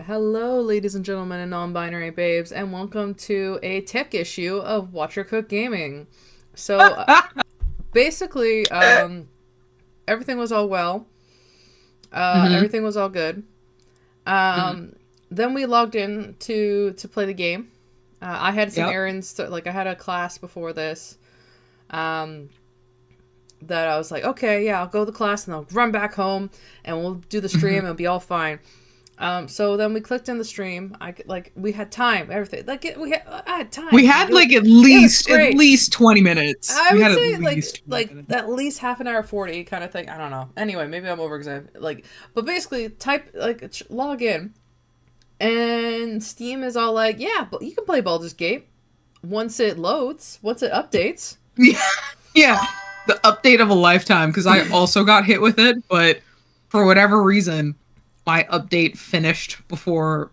Hello, ladies and gentlemen and non-binary babes, and welcome to a tech issue of Watch Your Cook Gaming. So, basically, everything was all well. Everything was all good. Then we logged in to play the game. I had some errands, I had a class before this. That I was like, okay, yeah, I'll go to the class and I'll run back home and we'll do the stream and it'll be all fine. So then we clicked in the stream. We had time, everything. I had time. We had at least 20 minutes. I would say at least half an hour 40 kind of thing. I don't know. Anyway, maybe I'm over exaggerating. But basically log in, and Steam is all like, yeah, but you can play Baldur's Gate once it loads, once it updates. Yeah. The update of a lifetime, because I also got hit with it, but for whatever reason, my update finished before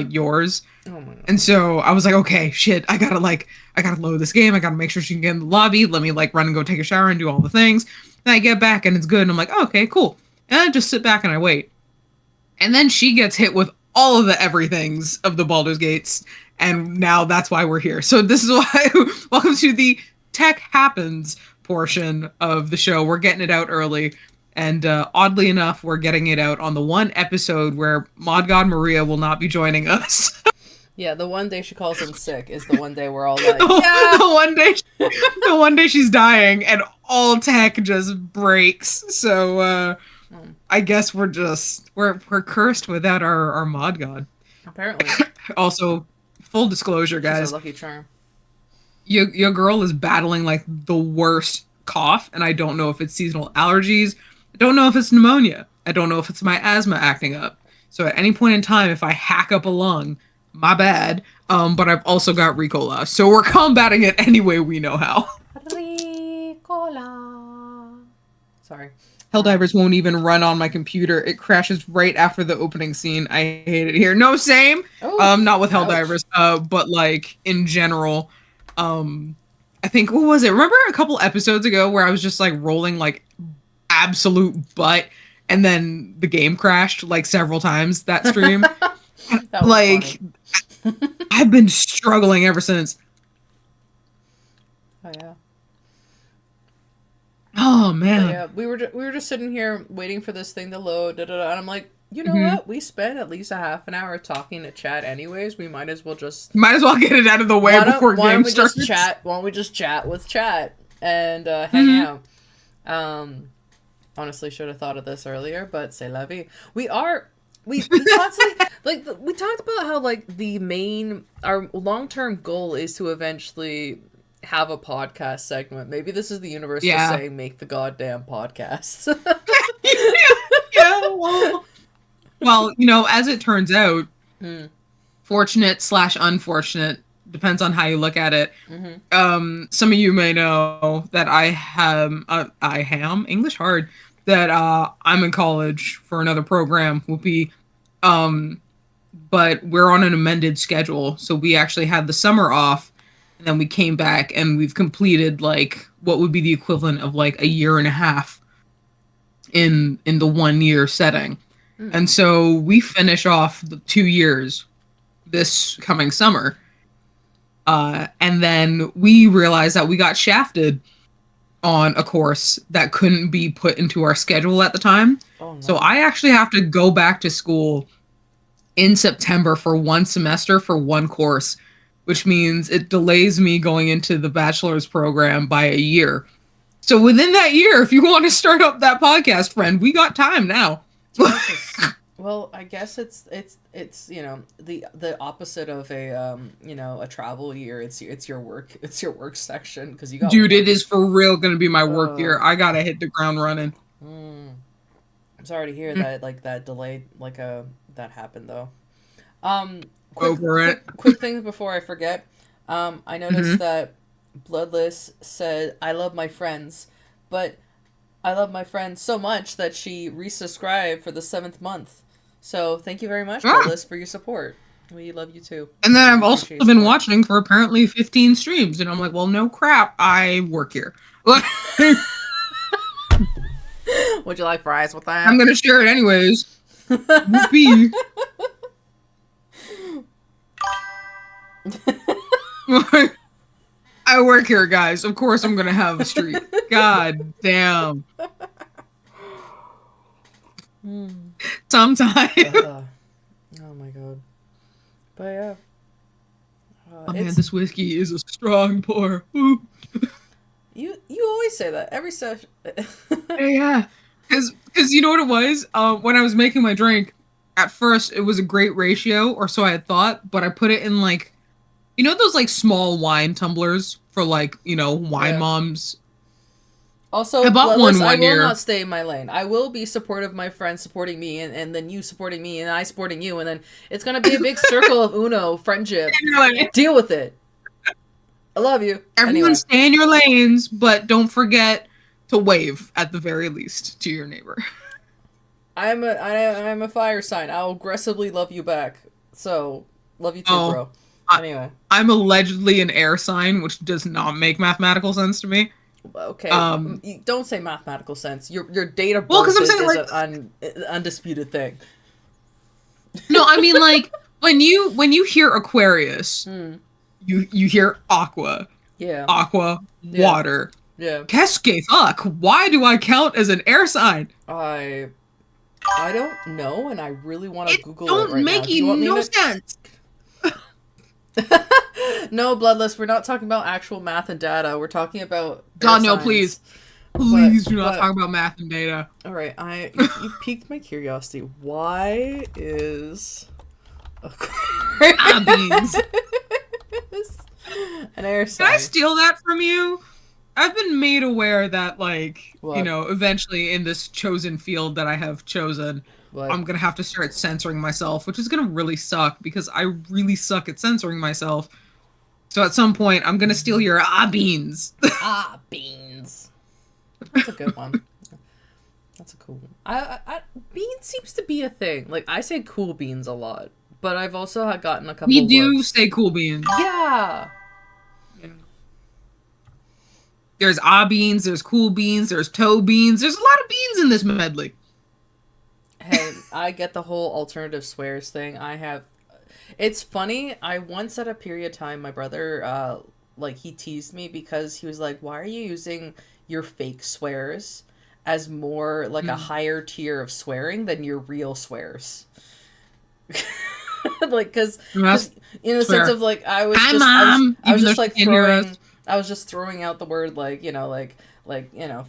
yours. Oh my God. And so I was like, okay, shit, I gotta load this game. I gotta make sure she can get in the lobby. Let me run and go take a shower and do all the things. Then I get back and it's good. And I'm like, oh, okay, cool. And I just sit back and I wait. And then she gets hit with all of the everythings of the Baldur's Gates. And now that's why we're here. So this is why, welcome to the Tech Happens portion of the show. We're getting it out early. And oddly enough, we're getting it out on the one episode where Modgod Maria will not be joining us. Yeah, the one day she calls in sick is the one day we're all like, yeah! the one day she's dying and all tech just breaks. So I guess we're cursed without our Modgod. Apparently. Also, full disclosure, guys. She's a lucky charm. Your girl is battling the worst cough, and I don't know if it's seasonal allergies. I don't know if it's pneumonia. I don't know if it's my asthma acting up. So at any point in time, if I hack up a lung, my bad. But I've also got Ricola. So we're combating it any way we know how. Ricola. Sorry. Helldivers won't even run on my computer. It crashes right after the opening scene. I hate it here. No, same. Oh, not with Helldivers, but in general. I think, what was it? Remember a couple episodes ago where I was just rolling absolute butt, and then the game crashed several times that stream? That was funny. I've been struggling ever since. Oh yeah. Oh man. Yeah, we were just sitting here waiting for this thing to load, and I'm like, you know what? We spent at least a half an hour talking to chat anyways. We might as well get it out of the way before game starts. Why don't we just chat with chat and hang out? Honestly, should have thought of this earlier, but c'est la vie. We constantly we talked about how our long-term goal is to eventually have a podcast segment. Maybe this is the universe just saying make the goddamn podcast. Well, as it turns out, fortunate/unfortunate, depends on how you look at it. Some of you may know that I am English hard, that I'm in college for another program, Whoopee. But we're on an amended schedule, so we actually had the summer off, and then we came back and we've completed what would be the equivalent of a year and a half in the 1 year setting. And so we finish off the 2 years this coming summer. And then we realized that we got shafted on a course that couldn't be put into our schedule at the time. Oh, no. So I actually have to go back to school in September for one semester for one course, which means it delays me going into the bachelor's program by a year. So within that year, if you want to start up that podcast, friend, we got time now. Well, I guess it's the opposite of a travel year. It's your work section, because you got dude. It is for real gonna be my work year. I gotta hit the ground running. I'm sorry to hear that that delayed that happened though. Quick thing before I forget. I noticed that Bloodless said, "I love my friends," but I love my friend so much that she resubscribed for the 7th month. So thank you very much, Bloodless, for your support. We love you too. And then I've also been watching for apparently 15 streams, and I'm like, well, no crap, I work here. Would you like fries with that? I'm gonna share it anyways. Whoopee. I work here, guys. Of course I'm gonna have a streak. God damn. Sometimes. Oh my god. But yeah. Oh man, It's this whiskey is a strong pour. Ooh. you always say that every session. Yeah. Cause you know what it was? When I was making my drink, at first it was a great ratio, or so I had thought, but I put it in like those like small wine tumblers for like, wine Yeah. moms. I Also, bought Bloodless, I one will year. not stay in my lane. I will be supportive of my friends supporting me, and then you supporting me, and I supporting you, and then it's gonna be a big circle of Uno friendship. Deal with it. I love you. Everyone Anyway, stay in your lanes, but don't forget to wave at the very least to your neighbor. I'm a fire sign. I'll aggressively love you back. So love you too, Oh, bro. I, Anyway, I'm allegedly an air sign, which does not make mathematical sense to me. okay. Um, Don't say mathematical sense. Your date of well, because birth I'm saying is like, an undisputed thing. no, I mean like when you hear Aquarius, Hmm. you hear aqua, Yeah. aqua, Yeah. water. Yeah. Qu'est-ce que fuck? Why do I count as an air sign? I I don't know, and I really want to It Google it don't right now. make Do you want me no to? sense. No, Bloodless. We're not talking about actual math and data. We're talking about air God no, signs. please. Please do not But talk about math and data. all right. You piqued my curiosity. Why is Ah, beans. an air Can I sign? steal that from you? I've been made aware that, like, What? eventually in this chosen field that I have chosen, What? I'm gonna have to start censoring myself, which is gonna really suck because I really suck at censoring myself. So at some point, I'm gonna steal your beans. Ah, beans. That's a good one. That's a cool one. Beans seems to be a thing. Like I say, cool beans a lot, but I've also had gotten a We couple do looks. say cool beans. Yeah. Yeah. There's beans, there's cool beans, there's toe beans. There's a lot of beans in this medley. Hey, I get the whole alternative swears thing. I have. It's funny. I once at a period of time, my brother, like he teased me because he was like, "Why are you using your fake swears as more like a Mm. higher tier of swearing than your real swears?" Like, because That's in the sense fair. of like, Hi, mom. I was Even though just she like can't hear us. I was just throwing out the word like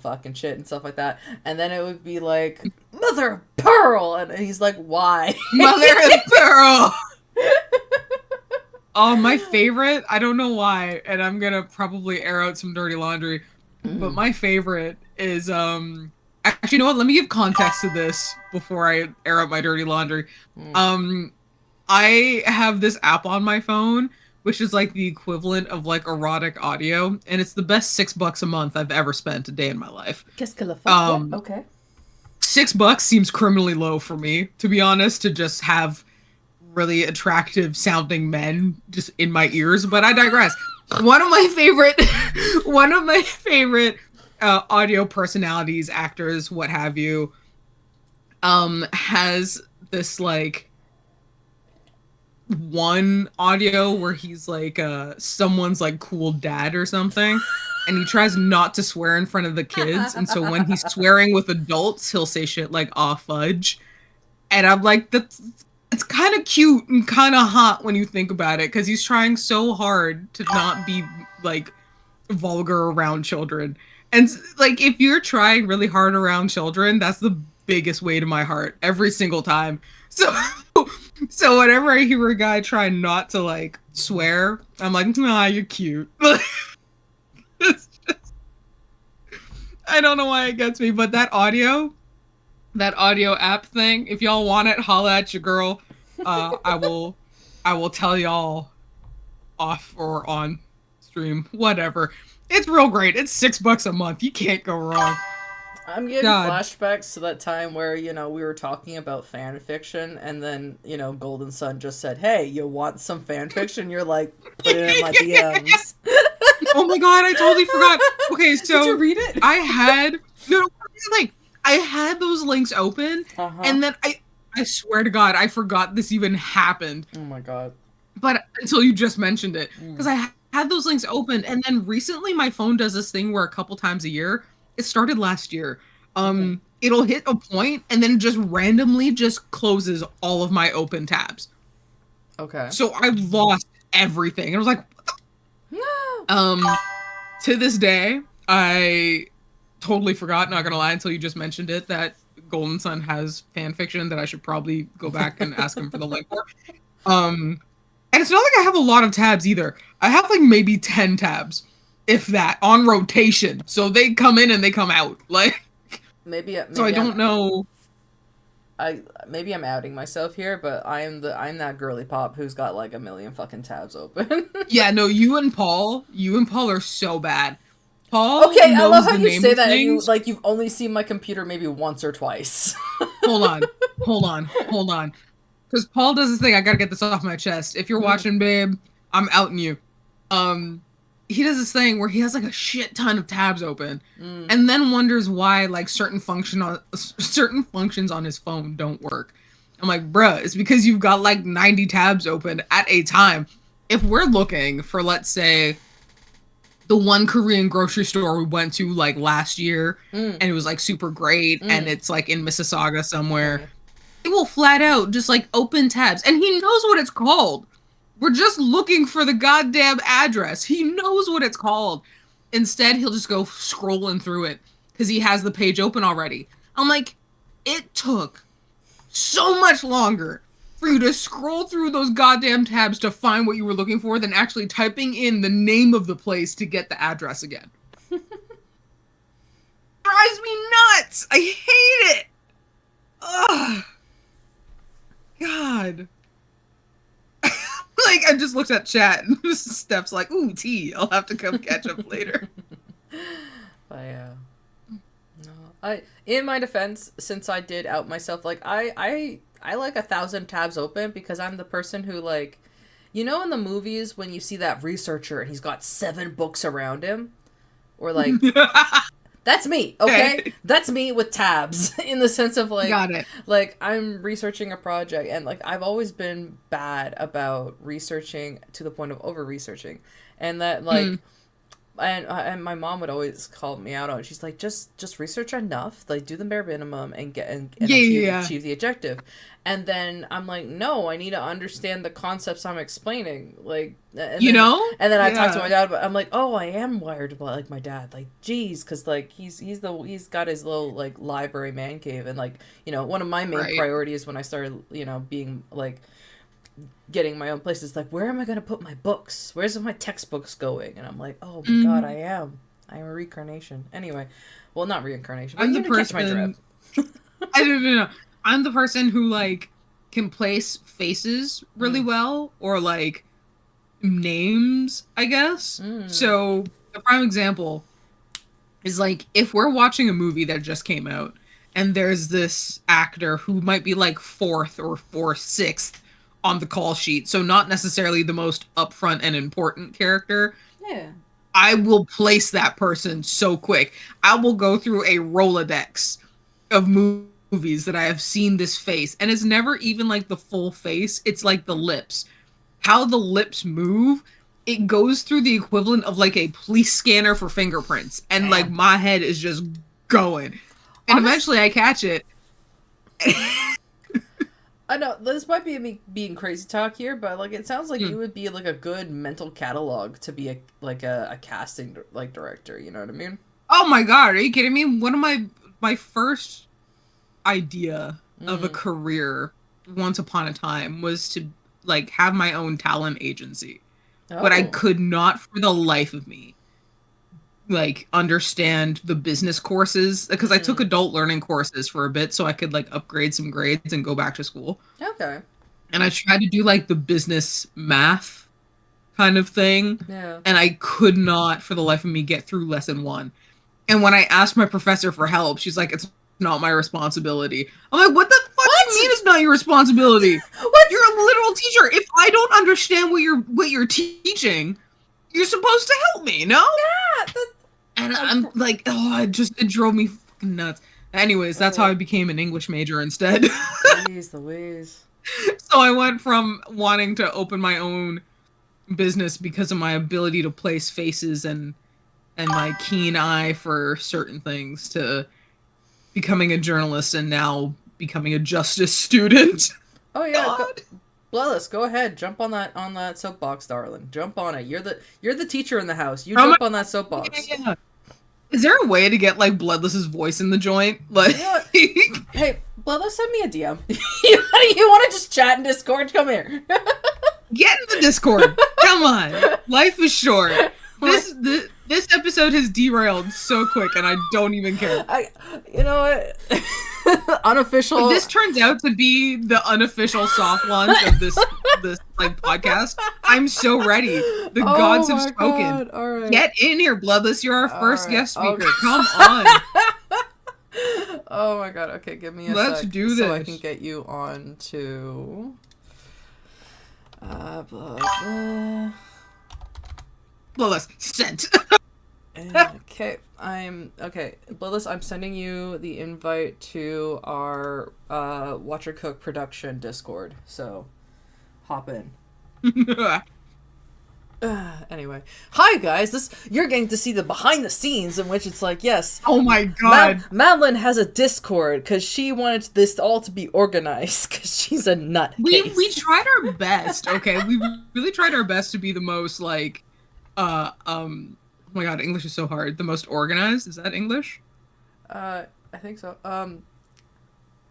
fucking shit and stuff like that, and then it would be like mother of pearl, and he's like, why? Mother of pearl. Oh, my favorite. I don't know why, and I'm gonna probably air out some dirty laundry. But Mm, my favorite is actually, you know what? Let me give context to this before I air out my dirty laundry. mm. Um I have this app on my phone, which is like the equivalent of like erotic audio, and it's the best $6 a month I've ever spent a day in my life. Qu'est-ce que le fuck? What? Um, Okay. $6 seems criminally low for me, to be honest, to just have really attractive sounding men just in my ears, but I digress. One of my favorite one of my favorite audio personalities, actors, what have you, has this like one audio where he's like someone's like cool dad or something, and he tries not to swear in front of the kids, and so when he's swearing with adults he'll say shit like "aw fudge," and I'm like, that's it's kind of cute and kind of hot when you think about it, because he's trying so hard to not be like vulgar around children. And like, if you're trying really hard around children, that's the biggest way to my heart every single time. So so whenever I hear a guy try not to like swear, I'm like, nah, you're cute. It's just, I don't know why it gets me, but that audio app thing, if y'all want it, holla at your girl. I will tell y'all off or on stream, whatever. It's real great. It's $6 a month. You can't go wrong. I'm getting God. flashbacks to that time where, we were talking about fan fiction, and then, Golden Sun just said, "Hey, you want some fan fiction?" You're like, put it in my DMs. Oh my god, I totally forgot. Okay, so Did you read it? I had no, like I had those links open, Uh-huh. and then I swear to God, I forgot this even happened. Oh my god. but until you just mentioned it, because Mm. I had those links open, and then recently my phone does this thing where a couple times a year, it started last year, Mm. it'll hit a point and then just randomly just closes all of my open tabs. Okay. So I lost everything. And I was like, No. um, to this day, I totally forgot, not gonna lie, until you just mentioned it, that Golden Sun has fan fiction that I should probably go back and ask him for the link for. And it's not like I have a lot of tabs either. I have like maybe 10 tabs, if that, on rotation. So they come in and they come out. Like, maybe so I maybe don't know. I maybe I'm outing myself here, but I'm that girly pop who's got like a million fucking tabs open. Yeah, no, you and Paul are so bad. Paul Okay, I love knows how the you name say of that and things. you've only seen my computer maybe once or twice. Hold on, hold on. Because Paul does this thing. I gotta get this off my chest. If you're Mm. watching, babe, I'm outing you. Um, he does this thing where he has like a shit ton of tabs open, Mm. and then wonders why like certain functions on his phone don't work. I'm like, bruh, it's because you've got like 90 tabs open at a time. If we're looking for, let's say, the one Korean grocery store we went to like last year, Mm. and it was like super great, and Mm. it's like in Mississauga somewhere, Okay. he will flat out just like open tabs, and he knows what it's called. We're just looking for the goddamn address. He knows what it's called. Instead, he'll just go scrolling through it because he has the page open already. I'm like, it took so much longer for you to scroll through those goddamn tabs to find what you were looking for than actually typing in the name of the place to get the address again. Drives me nuts. I hate it. Ugh. God. Like, I just looked at chat and Steph's like, ooh, tea. I'll have to come catch up later. But yeah. No. I in my defense, since I did out myself, like I like 1,000 tabs open because I'm the person who like, you know, in the movies when you see that researcher and he's got 7 books around him, or like that's me, okay? Okay. That's me with tabs in the sense of Got it. like I'm researching a project and like I've always been bad about researching to the point of over researching. And that Hmm. like and my mom would always call me out on it. She's like, just research enough, like do the bare minimum and get and Yeah, yeah, yeah. achieve the objective. And then I'm like, no, I need to understand the concepts I'm explaining. Like, You know? and then I talked to my Yeah. dad, but I'm like, oh, I am wired like my dad. Like, geez, because like he's got his little like library man cave, and like one of my main Right. priorities when I started being like getting my own place is like, where am I going to put my books? Where's my textbooks going? And I'm like, oh my god, Mm. I am a reincarnation. Anyway, well, not reincarnation, but I'm you the didn't catch my person. drift. I don't know. I'm the person who like can place faces really Mm. well, or like names, I guess. Mm. So the prime example is like if we're watching a movie that just came out and there's this actor who might be like fourth or sixth on the call sheet, so not necessarily the most upfront and important character, Yeah. I will place that person so quick. I will go through a Rolodex of movies that I have seen this face, and it's never even like the full face, it's like the lips. How the lips move, it goes through the equivalent of like a police scanner for fingerprints, and like Damn. my head is just going. And Honest, eventually I catch it. I know this might be me being crazy talk here, but like it sounds like Hmm. you would be like a good mental catalog to be a casting like director. You know what I mean? Oh my god, are you kidding me? One of my first idea of a Mm. career once upon a time was to like have my own talent agency. But I Oh. could not for the life of me like understand the business courses because I took Mm. adult learning courses for a bit so I could like upgrade some grades and go back to school. Okay. And I tried to do like the business math kind of thing, Yeah. and I could not for the life of me get through lesson 1. And when I asked my professor for help, she's like, it's not my responsibility. I'm like, what the fuck do you What? mean it's not your responsibility? What? You're a literal teacher. If I don't understand what you're teaching, you're supposed to help me, no? Yeah. And I'm like, oh, it drove me fucking nuts. Anyways, that's how I Oh, became an English major instead. Louise, Louise. So I went from wanting to open my own business because of my ability to place faces and my keen eye for certain things to becoming a journalist and now becoming a justice student. Oh yeah, God. Bloodless, go ahead, jump on that soapbox, darling. Jump on it. You're the teacher in the house. You Oh my, jump on that soapbox. yeah. Is there a way to get like Bloodless's voice in the joint? Like, You know what? Hey, Bloodless, send me a DM. you want to just chat in Discord? Come here. get in the Discord. Come on, life is short. This episode has derailed so quick, and I don't even care. You know what? Unofficial. If this turns out to be the unofficial soft launch of this like podcast, I'm so ready. The gods have spoken. All right. Get in here, Bloodless. You're our first guest speaker. Okay. Come on. Oh my god. Okay, give me a Let's sec do this. so I can get you on to. Blah, blah. Bloodless sent. Okay, Bloodless, I'm sending you the invite to our Watcher Cook production Discord. So, hop in. Anyway, hi guys. You're getting to see the behind the scenes in which it's like, yes. Oh my god. Madeline has a Discord because she wanted this all to be organized because she's a nut. We tried our best. Okay, we really tried our best to be the most like, oh my god, English is so hard. The most organized? Is that English? I think so.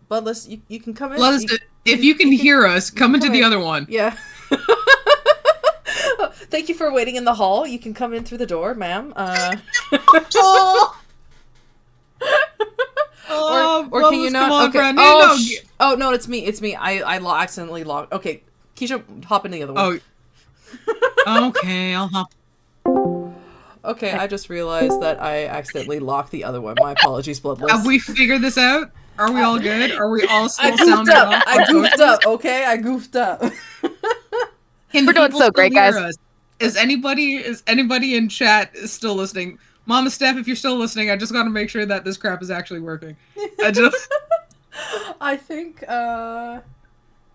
Bloodless, you can come in. Bloodless, if you can hear us, come into the other one. Yeah. Thank you for waiting in the hall. You can come in through the door, ma'am. Oh, or can you not? On, okay. Oh no, it's me. I accidentally logged. Okay, Keisha, hop into the other one. Oh. Okay, I'll hop. Okay, I just realized that I accidentally locked the other one. My apologies, Bloodless. Have we figured this out? Are we all good? Are we all still sounding off? I goofed up, okay? I goofed up. We're doing so great, guys. Us? Is anybody in chat still listening? Mama Steph, if you're still listening, I just got to make sure that this crap is actually working. I think, let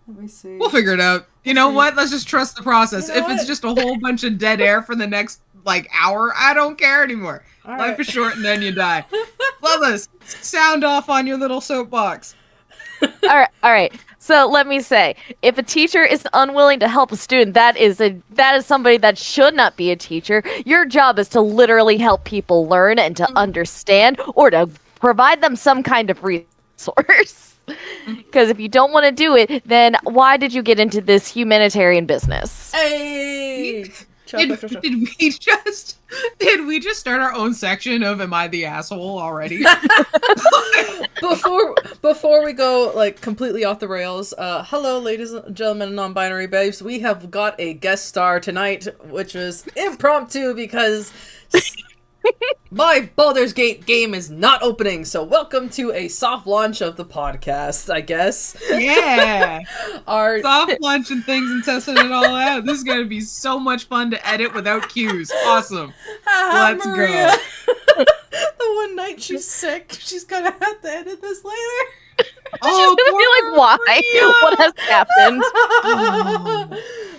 me see. We'll figure it out. You know what? Let's just trust the process. You know if it's just a whole bunch of dead air for the next, like, hour, I don't care anymore. All Life right. is short and then you die. Loveless, sound off on your little soapbox. All right. So let me say, if a teacher is unwilling to help a student, that is somebody that should not be a teacher. Your job is to literally help people learn and to understand, or to provide them some kind of resource. Because if you don't want to do it, then why did you get into this humanitarian business? Hey! Did we just start our own section of Am I the Asshole already? Before we go like completely off the rails, hello ladies and gentlemen and non-binary babes. We have got a guest star tonight, which was impromptu because my Baldur's Gate game is not opening, so welcome to a soft launch of the podcast, I guess. Yeah. Our soft launch and things and testing it all out. This is going to be so much fun to edit without cues. Awesome. Let's Maria. go. The one night she's sick, she's gonna have to edit this later. Oh, She's gonna be like, why? What has happened?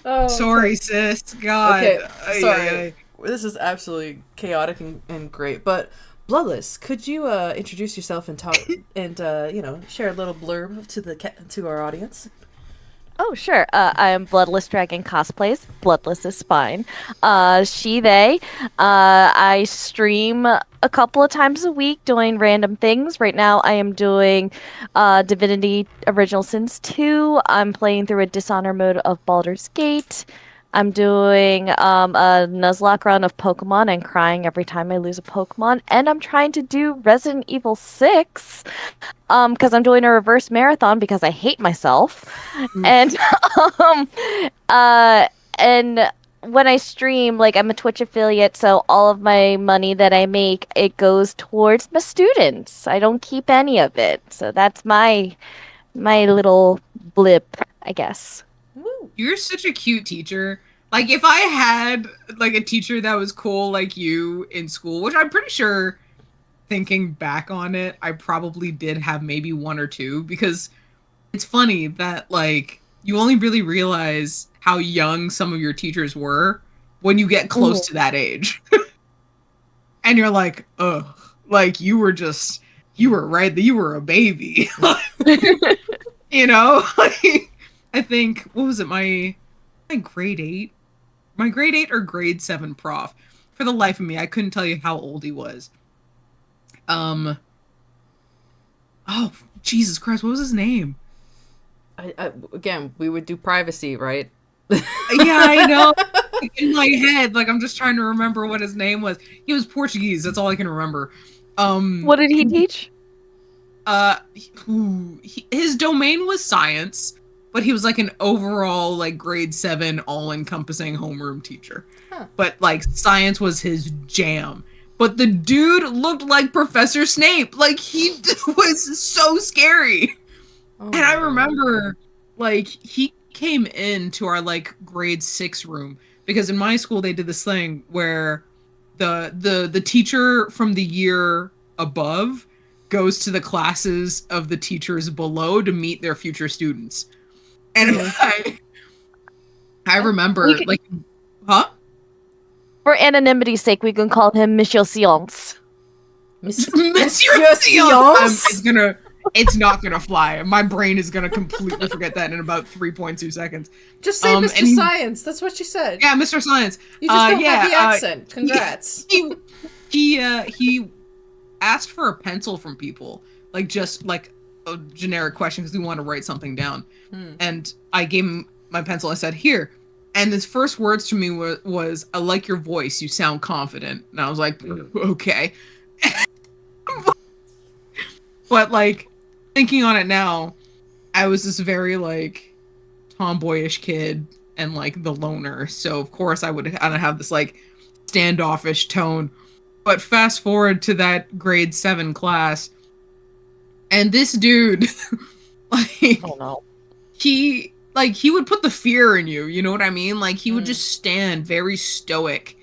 Oh, sorry, sis. God. Okay, sorry. This is absolutely chaotic and great, but Bloodless, could you introduce yourself and talk and share a little blurb to our audience? Oh, sure. I am Bloodless Dragon Cosplays. Bloodless is fine. She, they. I stream a couple of times a week doing random things. Right now I am doing Divinity Original Sins 2. I'm playing through a Dishonor mode of Baldur's Gate. I'm doing a Nuzlocke run of Pokemon and crying every time I lose a Pokemon. And I'm trying to do Resident Evil 6 because I'm doing a reverse marathon because I hate myself. And when I stream, like, I'm a Twitch affiliate, so all of my money that I make, it goes towards my students. I don't keep any of it. So that's my little blip, I guess. You're such a cute teacher. Like, if I had, like, a teacher that was cool like you in school, which I'm pretty sure, thinking back on it, I probably did have maybe one or two, because it's funny that, like, you only really realize how young some of your teachers were when you get close to that age. And you're like, ugh, like you were a baby. You know? Like, I think, what was it, my grade 8? My grade 8 or grade 7 prof. For the life of me, I couldn't tell you how old he was. Oh, Jesus Christ, what was his name? Again, we would do privacy, right? Yeah, I know. In my head, like, I'm just trying to remember what his name was. He was Portuguese. That's all I can remember. What did he teach? His domain was science, but he was like an overall like grade 7 all-encompassing homeroom teacher. Huh. But like science was his jam. But the dude looked like Professor Snape. Like he was so scary. Oh, and I remember like he came into our like grade 6 room because in my school they did this thing where the teacher from the year above goes to the classes of the teachers below to meet their future students. And I remember like, huh? For anonymity's sake, we can call him Monsieur Science. Monsieur Science. It's not gonna fly. My brain is gonna completely forget that in about 3.2 seconds. Just say Mr. Science. That's what you said. Yeah, Mr. Science. You just don't have the accent. Congrats. He asked for a pencil from people, like just like a generic question because we want to write something down. And I gave him my pencil. I said, "Here." And his first words to me was, "I like your voice. You sound confident." And I was like, "Okay." But like thinking on it now, I was this very like tomboyish kid and like the loner. So of course I would have this like standoffish tone. But fast forward to that grade 7 class, and this dude, like, oh no, he would put the fear in you. You know what I mean? Like he would just stand very stoic,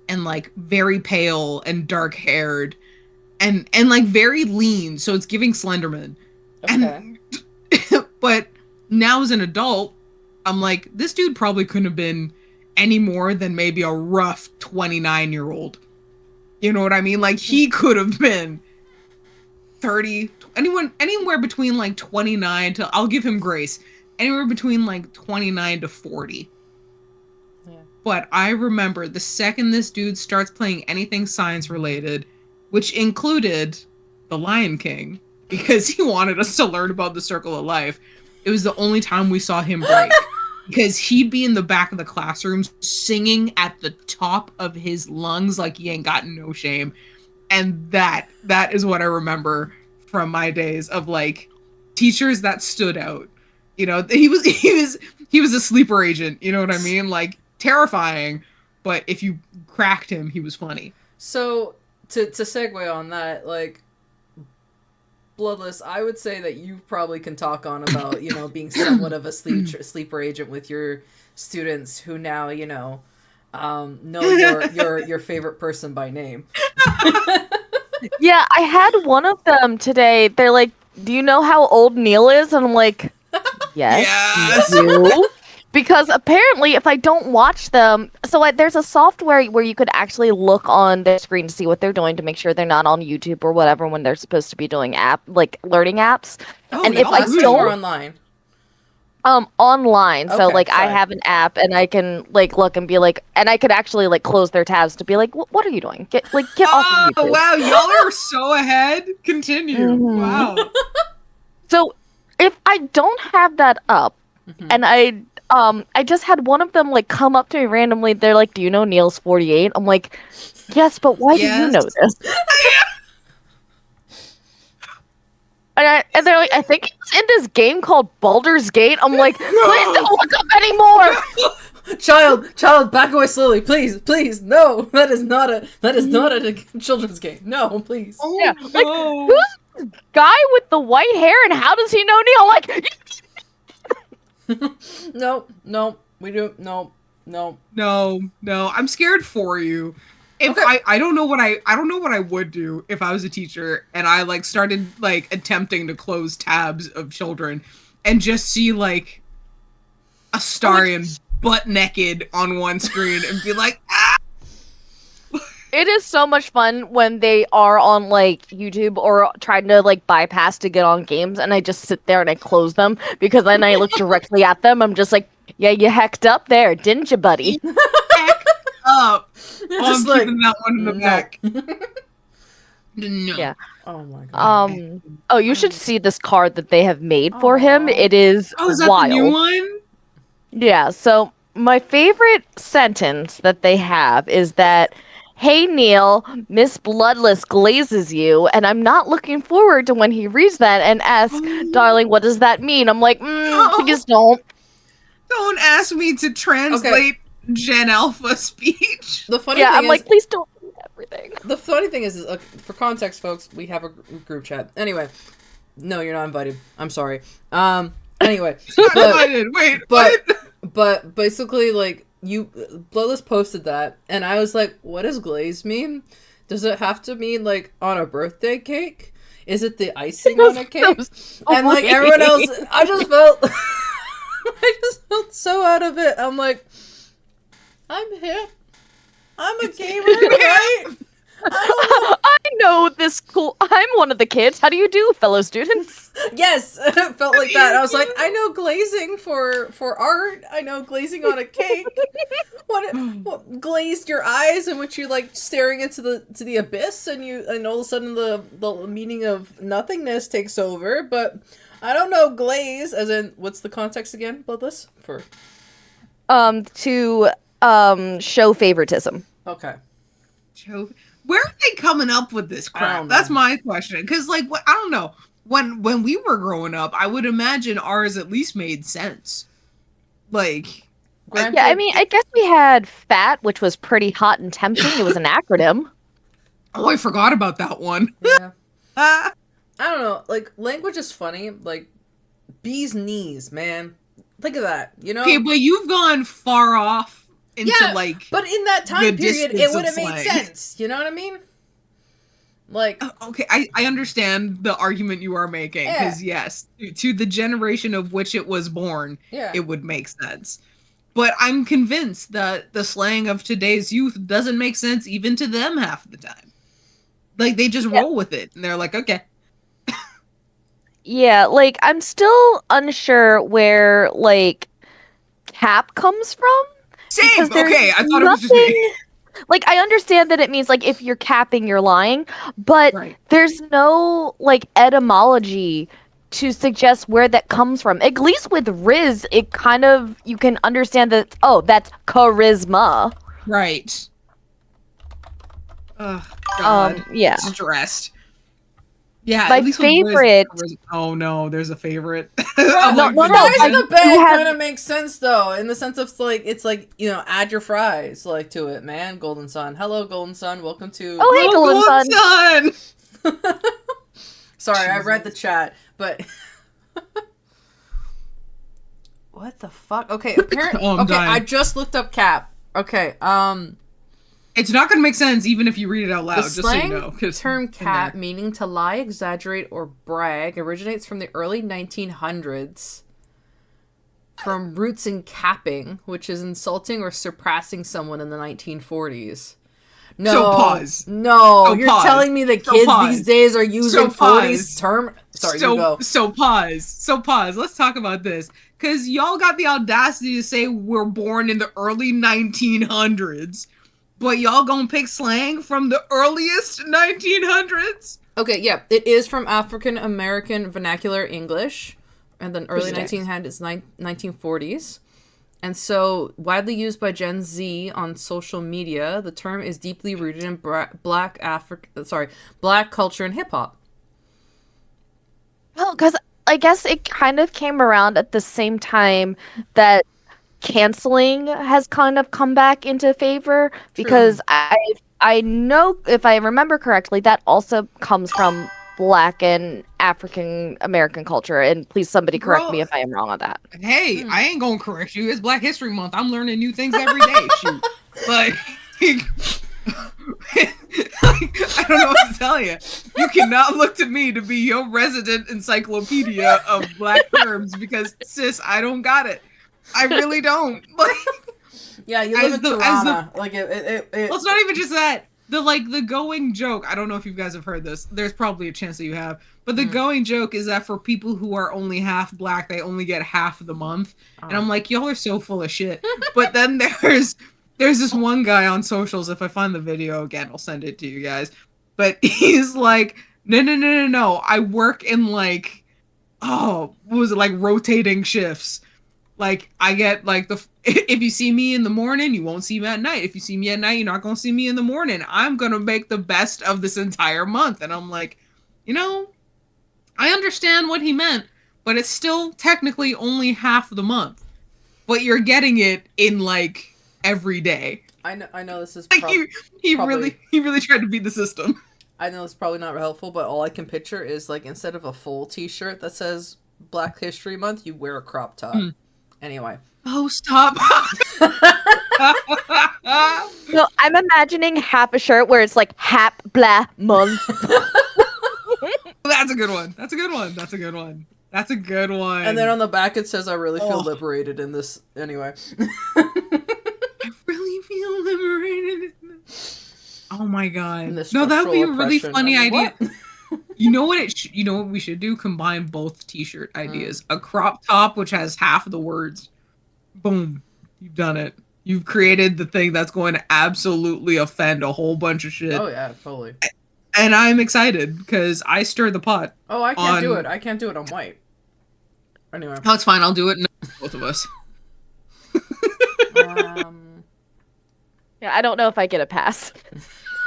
and like very pale and dark haired, and like very lean. So it's giving Slenderman. Okay. And but now as an adult, I'm like, this dude probably couldn't have been any more than maybe a rough 29-year-old. You know what I mean? Like he could have been 30, anywhere between like 29 to, I'll give him grace, anywhere between like 29 to 40. Yeah. But I remember the second this dude starts playing anything science related, which included The Lion King, because he wanted us to learn about the circle of life, it was the only time we saw him break. Because he'd be in the back of the classroom singing at the top of his lungs like he ain't got no shame. And that is what I remember from my days of like teachers that stood out. You know, he was a sleeper agent, you know what I mean? Like terrifying, but if you cracked him, he was funny. So to segue on that, like Bloodless, I would say that you probably can talk on about, you know, being somewhat of a sleeper agent with your students who now, you know your favorite person by name. Yeah, I had one of them today. They're like, "Do you know how old Neil is?" And I'm like, "Yes, you do." Because apparently, if I don't watch them, there's a software where you could actually look on their screen to see what they're doing to make sure they're not on YouTube or whatever when they're supposed to be doing learning apps. Oh, and if I don't online. Online. Okay, so like sorry. I have an app and I can like look and be like, and I could actually like close their tabs to be like, what are you doing? Get off of YouTube. Oh wow, y'all are so ahead. Continue. Mm-hmm. Wow. So if I don't have that up, and I just had one of them like come up to me randomly. They're like, "Do you know Neil's 48?" I'm like, "Yes, but why do you know this?" And they're like, "I think it's in this game called Baldur's Gate." I'm like, "Please don't look up anymore." Child, back away slowly, please. No, that is not a children's game. No, please. Oh, yeah, no. Like who's this guy with the white hair, and how does he know Neil? Like. No, we do no. I'm scared for you. If okay. I don't know what I would do if I was a teacher and I like started like attempting to close tabs of children and just see like Astarion butt naked on one screen and be like, ah! It is so much fun when they are on like YouTube or trying to like bypass to get on games, and I just sit there and I close them because then I look directly at them. I'm just like, yeah, you hecked up there, didn't you, buddy? Heck up. You're I'm just like, keeping that one in the no. back. No. Yeah. Oh my god. Oh, you should see this card that they have made for him. Aw. It is Oh, is that wild. the new one? Yeah, so my favorite sentence that they have is that, "Hey Neil, Miss Bloodless glazes you," and I'm not looking forward to when he reads that and asks, "Darling, what does that mean?" I'm like, please don't. Don't ask me to translate Gen Alpha speech. The funny Yeah, thing I'm is, like, please don't read everything. the funny thing is for context, folks, we have a group chat. Anyway, no, you're not invited. I'm sorry. Anyway, Wait, what? but basically, like, Bloodless posted that, and I was like, what does glaze mean? Does it have to mean, like, on a birthday cake? Is it the icing on a cake? And, like, everyone else, I just felt so out of it. I'm like, I'm hip. I'm a gamer, right? I know this cool. I'm one of the kids. How do you do, fellow students? Yes, it felt like that. I was like, I know glazing for art. I know glazing on a cake. What glazed your eyes in which you're like staring into the abyss, and all of a sudden the meaning of nothingness takes over. But I don't know glaze as in what's the context again, Bloodless? For To show favoritism. okay. Where are they coming up with this I crap? don't know. That's my question. Because, like, I don't know. When we were growing up, I would imagine ours at least made sense. Like, Granted, Yeah, I mean, I guess we had FAT, which was pretty hot and tempting. It was an acronym. oh, I forgot about that one. yeah. Ah. I don't know. Like, language is funny. Like, bee's knees, man. Think of that. You know. Okay, but you've gone far off into, Yeah, like... But in that time the period, it distance would have of made slang. sense. You know what I mean? Like, Okay, I understand the argument you are making. Because, yes, to the generation of which it was born, yeah. it would make sense. But I'm convinced that the slang of today's youth doesn't make sense even to them half the time. Like, they just roll with it. And they're like, okay. Yeah, like, I'm still unsure where, like, cap comes from. Same! Because there's Okay, I thought it was just me. nothing- Like, I understand that it means, like, if you're capping, you're lying, but Right. there's no, like, etymology to suggest where that comes from. At least with Riz, it kind of, you can understand that, oh, that's charisma. Right. Ugh, God. Yeah. Stressed. Yeah, My at least with Riz, favorite- there was- oh no, there's a favorite. Fries no, no, in the I bag do have- kind of makes sense though, in the sense of like it's like add your fries like to it, man. Golden Sun, hello, Golden Sun, welcome to. Oh, hey, Golden Sun. Sun. Sorry, I read the chat, but what the fuck? Okay, apparently, Oh, I'm okay, dying. I just looked up cap. Okay, It's not gonna make sense even if you read it out loud. the Just slang so you know, 'cause term in cap, there. meaning to lie, exaggerate, or brag, originates from the early 1900s. From roots in capping, which is insulting or surpassing someone in the 1940s. No, So pause. No, So you're pause. telling me the So kids pause. these days are using So 40s pause. term. Sorry, you go. So pause. Let's talk about this. Because y'all got the audacity to say we're born in the early 1900s, but y'all gonna pick slang from the earliest 1900s? Okay, yeah, it is from African American vernacular English, and then early Respect. 1900s, 1940s. And so, widely used by Gen Z on social media, the term is deeply rooted in black culture and hip hop. Well, because I guess it kind of came around at the same time that canceling has kind of come back into favor. Because I know, if I remember correctly, that also comes from Black and African American culture. And please, somebody correct me if I am wrong on that. Hey, I ain't gonna correct you. It's Black History Month. I'm learning new things every day. Shoot. Like, I don't know what to tell you. You cannot look to me to be your resident encyclopedia of Black terms because, sis, I don't got it. I really don't. Like, Yeah, you live in Tirana. Like well, it's not even just that. The going joke. I don't know if you guys have heard this. There's probably a chance that you have. But the going joke is that for people who are only half black, they only get half of the month. And I'm like, y'all are so full of shit. But then there's this one guy on socials. If I find the video again, I'll send it to you guys. But he's like, no. I work in like, what was it, like rotating shifts. Like, I get like if you see me in the morning, you won't see me at night. If you see me at night, you're not gonna see me in the morning. I'm gonna make the best of this entire month. And I'm like, I understand what he meant, but it's still technically only half the month. But you're getting it in like every day. I know this is like he really tried to beat the system. I know it's probably not helpful, but all I can picture is like instead of a full T-shirt that says Black History Month, you wear a crop top. Anyway. Oh, stop. No, I'm imagining half a shirt where it's like Hap Blah Month. That's a good one. That's a good one. And then on the back it says, I really feel liberated in this. Anyway. I really feel liberated in this. Oh my god. No, that would be a really funny idea. You know what we should do? Combine both t-shirt ideas. A crop top which has half of the words. Boom. You've done it. You've created the thing that's going to absolutely offend a whole bunch of shit. Oh yeah, totally. And I'm excited because I stir the pot. Oh, I can't do it. I can't do it on white. Anyway. Oh, it's fine. I'll do it. Both of us. Yeah, I don't know if I get a pass.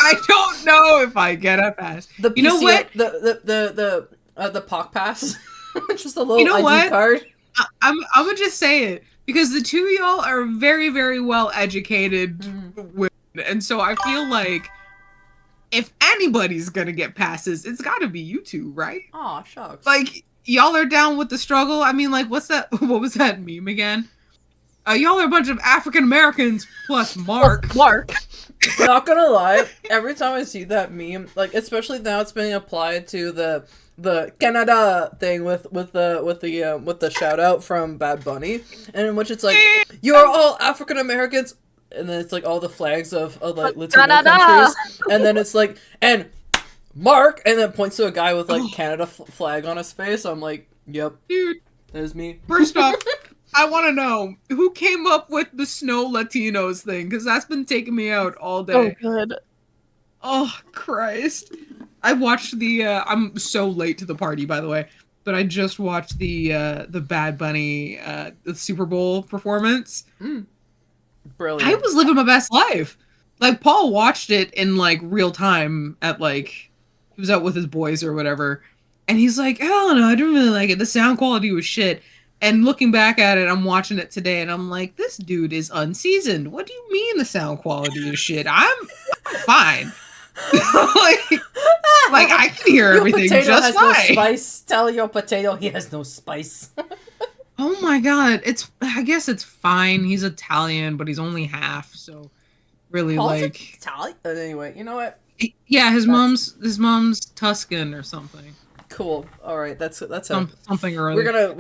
I don't know if I get a pass. You know what? The POC pass, which is the little ID card. I'm gonna just say it because the two of y'all are very, very well educated women, and so I feel like if anybody's gonna get passes, it's got to be you two, right? Aw, shucks. Like y'all are down with the struggle. I mean, like, what was that meme again? Y'all are a bunch of African Americans plus Mark. Not gonna lie, every time I see that meme, like especially now it's being applied to the Canada thing with the shout out from Bad Bunny, and in which it's like you're all African Americans, and then it's like all the flags of like Latino countries, and then it's like and Mark, and then points to a guy with like Canada flag on his face. I'm like, yep, dude, there's me. First off, I want to know who came up with the snow Latinos thing, because that's been taking me out all day. Oh, good. Oh, Christ. I watched I'm so late to the party, by the way, but I just watched the Bad Bunny the Super Bowl performance. Brilliant. I was living my best life. Like, Paul watched it in, like, real time at, like, he was out with his boys or whatever, and he's like, I don't know, I didn't really like it. The sound quality was shit. And looking back at it, I'm watching it today, and I'm like, this dude is unseasoned. What do you mean the sound quality is shit? I'm fine. like I can hear everything potato just has fine. No spice. Tell your potato he has no spice. Oh my god, I guess it's fine. He's Italian, but he's only half, so really Paul's like Italian. Anyway, you know what? Yeah, his mom's Tuscan or something. Cool. All right, that's something or other. We're gonna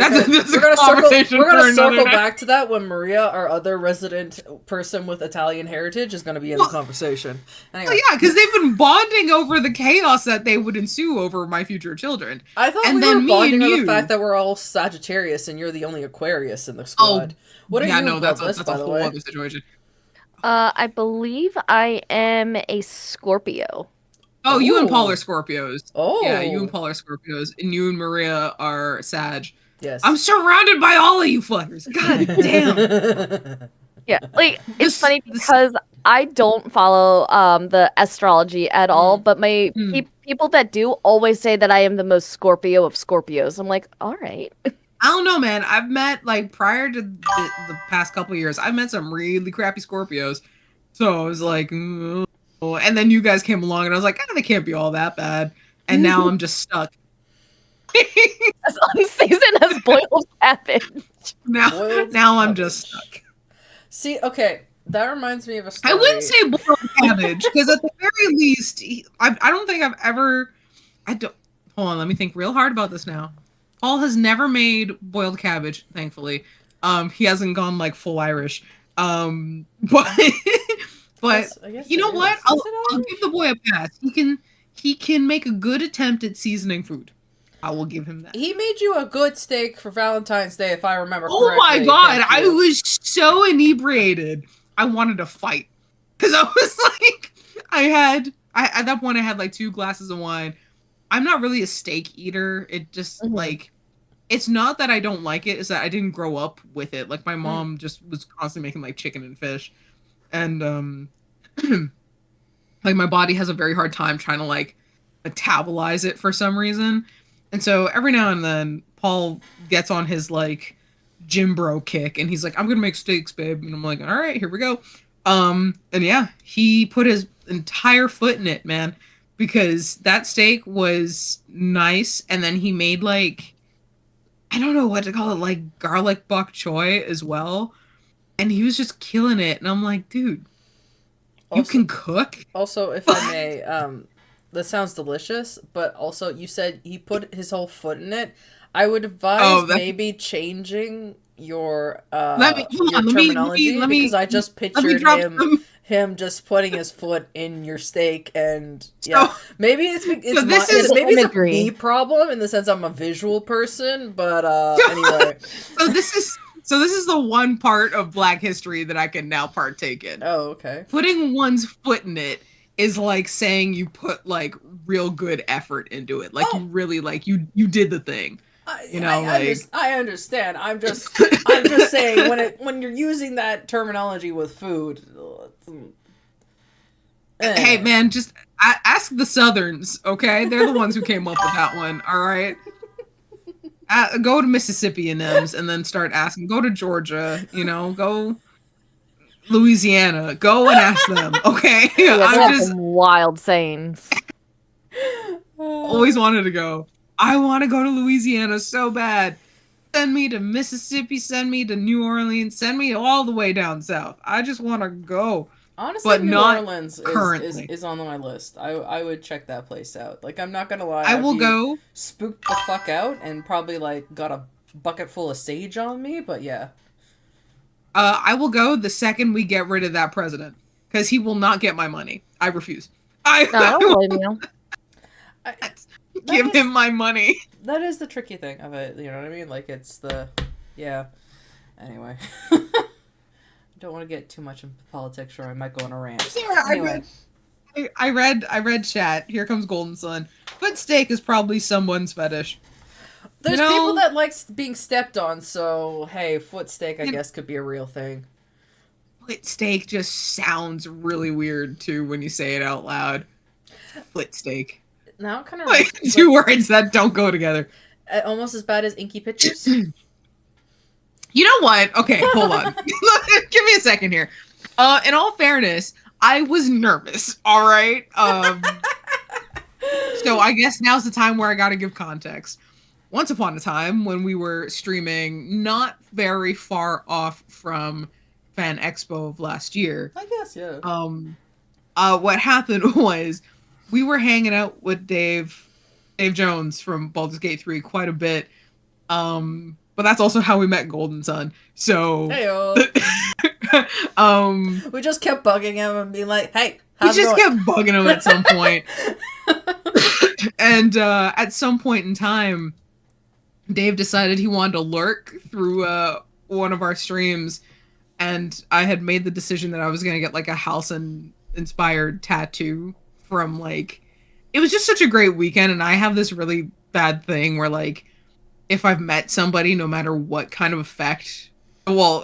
circle back to that when Maria, our other resident person with Italian heritage, is gonna be in the conversation. Anyway. Well, yeah, because they've been bonding over the chaos that they would ensue over my future children. I thought we were bonding over the fact that we're all Sagittarius and you're the only Aquarius in the squad. What are you? No, that's a whole other situation. I believe I am a Scorpio. Oh, you and Paul are Scorpios. Oh. Yeah, you and Paul are Scorpios. And you and Maria are Sag. Yes. I'm surrounded by all of you fuckers. God damn. Yeah, like, it's funny because I don't follow the astrology at all, but my people that do always say that I am the most Scorpio of Scorpios. I'm like, all right. I don't know, man. I've met, like, prior to the past couple of years, I've met some really crappy Scorpios. So I was like, and then you guys came along, and I was like, they can't be all that bad. And now I'm just stuck. As unseasoned as boiled cabbage. Now I'm just stuck. See, okay, that reminds me of a story. I wouldn't say boiled cabbage, because at the very least, I don't think I've ever... hold on, let me think real hard about this now. Paul has never made boiled cabbage, thankfully. He hasn't gone like full Irish. But but I guess you it know what? is. I'll Is it I'll Irish? give the boy a pass. He can make a good attempt at seasoning food. I will give him that. He made you a good steak for Valentine's Day, if I remember Oh my correctly. god, Thank I you. was so inebriated. I wanted to fight. Cause I was like, I at that point I had like 2 glasses of wine. I'm not really a steak eater. It just Mhm. like it's not that I don't like it, it's that I didn't grow up with it. Like my Mm. mom just was constantly making like chicken and fish. And like my body has a very hard time trying to like metabolize it for some reason. And so every now and then Paul gets on his like gym bro kick and he's like, I'm gonna make steaks, babe. And I'm like, all right, here we go. And yeah, he put his entire foot in it, man, because that steak was nice. And then he made like, I don't know what to call it, like garlic bok choy as well. And he was just killing it. And I'm like, dude, you Also, can cook? also, if I may, that sounds delicious. But also, you said he put his whole foot in it. I would Oh, advise that's maybe changing let me hold your on. terminology, because I just Let me pictured drop some. him just putting his foot in your steak, and yeah, So maybe it's so my this is maybe it's a imagery. me problem in the sense I'm a visual person, but anyway. so this is the one part of Black history that I can now partake in. Oh, okay. Putting one's foot in it is like saying you put like real good effort into it. Like you Oh, really like you did the thing. You know, like I understand. I'm just saying when you're using that terminology with food. hey Eh. man, just ask the Southerns, okay? They're the ones who came up with that one. All right. Go to Mississippi and M's and then start asking. Go to Georgia, go Louisiana. Go and ask them. Okay. Yeah, they I have just some wild sayings. always wanted to go. I want to go to Louisiana so bad. Send me to Mississippi, send me to New Orleans, send me all the way down south. I just want to go, Honestly, but New not Orleans currently. is on my list. I would check that place out. Like, I'm not gonna lie, I I'd will be go. spooked the fuck out and probably like got a bucket full of sage on me. But yeah, I will go the second we get rid of that president because he will not get my money. I refuse. No, I don't I blame you. I, that give him is my money. that is the tricky thing of it. You know what I mean? Like, it's the yeah. Anyway, don't want to get too much into politics, or I might go on a rant. Yeah, Anyway. I read chat. Here comes Golden Sun. Foot steak is probably someone's fetish. There's people that likes being stepped on, so hey, foot steak I guess could be a real thing. Foot steak just sounds really weird too when you say it out loud. Foot steak. Now it kind of Like two words that don't go together. almost as bad as Inky Pictures. You know what? Okay, hold on. Give me a second here. In all fairness, I was nervous. All right. So I guess now's the time where I got to give context. Once upon a time, when we were streaming, not very far off from Fan Expo of last year, I guess, yeah. what happened was we were hanging out with Dave Jones from Baldur's Gate 3 quite a bit. But that's also how we met Golden Sun. So Heyo. We just kept bugging him and being like, "Hey, how's we it just going?" kept bugging him at some point. And at some point in time, Dave decided he wanted to lurk through one of our streams, and I had made the decision that I was gonna get like a house and inspired tattoo from like it was just such a great weekend, and I have this really bad thing where like if I've met somebody, no matter what kind of effect, well,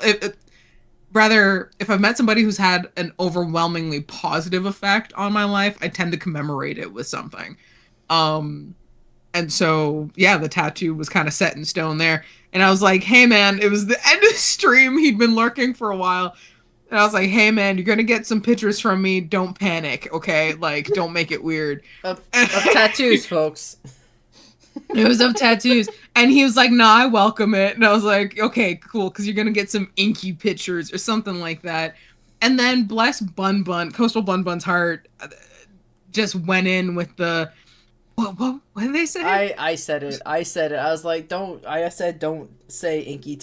rather if I've met somebody who's had an overwhelmingly positive effect on my life, I tend to commemorate it with something. Um, and so, yeah, the tattoo was kind of set in stone there. And I was like, hey, man, it was the end of the stream. He'd been lurking for a while. And I was like, hey, man, you're going to get some pictures from me. Don't panic, okay? Like, don't make it weird. Of tattoos, folks. It was of tattoos. And he was like, nah, I welcome it. And I was like, okay, cool, because you're going to get some inky pictures or something like that. And then bless Bun Bun, Coastal Bun Bun's heart, just went in with the What did they say? I said it. I was like, don't. I said don't say inky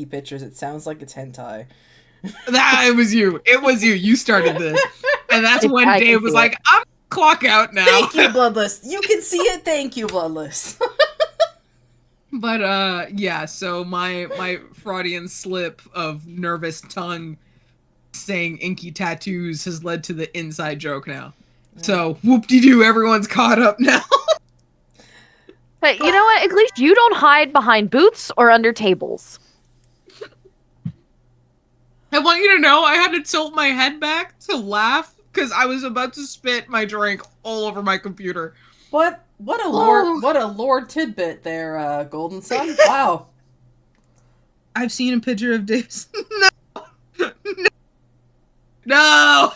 pictures. It sounds like it's hentai. It was you. It was you. You started this, and that's when I can Dave was see like, "I'm clock out now." Thank you, Bloodless. You can see it. Thank you, Bloodless. But yeah. So my Freudian slip of nervous tongue saying inky tattoos has led to the inside joke now. So whoop-de-doo, everyone's caught up now. But you know what? At least you don't hide behind booths or under tables. I want you to know I had to tilt my head back to laugh because I was about to spit my drink all over my computer. What a lord tidbit there, Golden Sun. Wow. I've seen a picture of Dave's. No.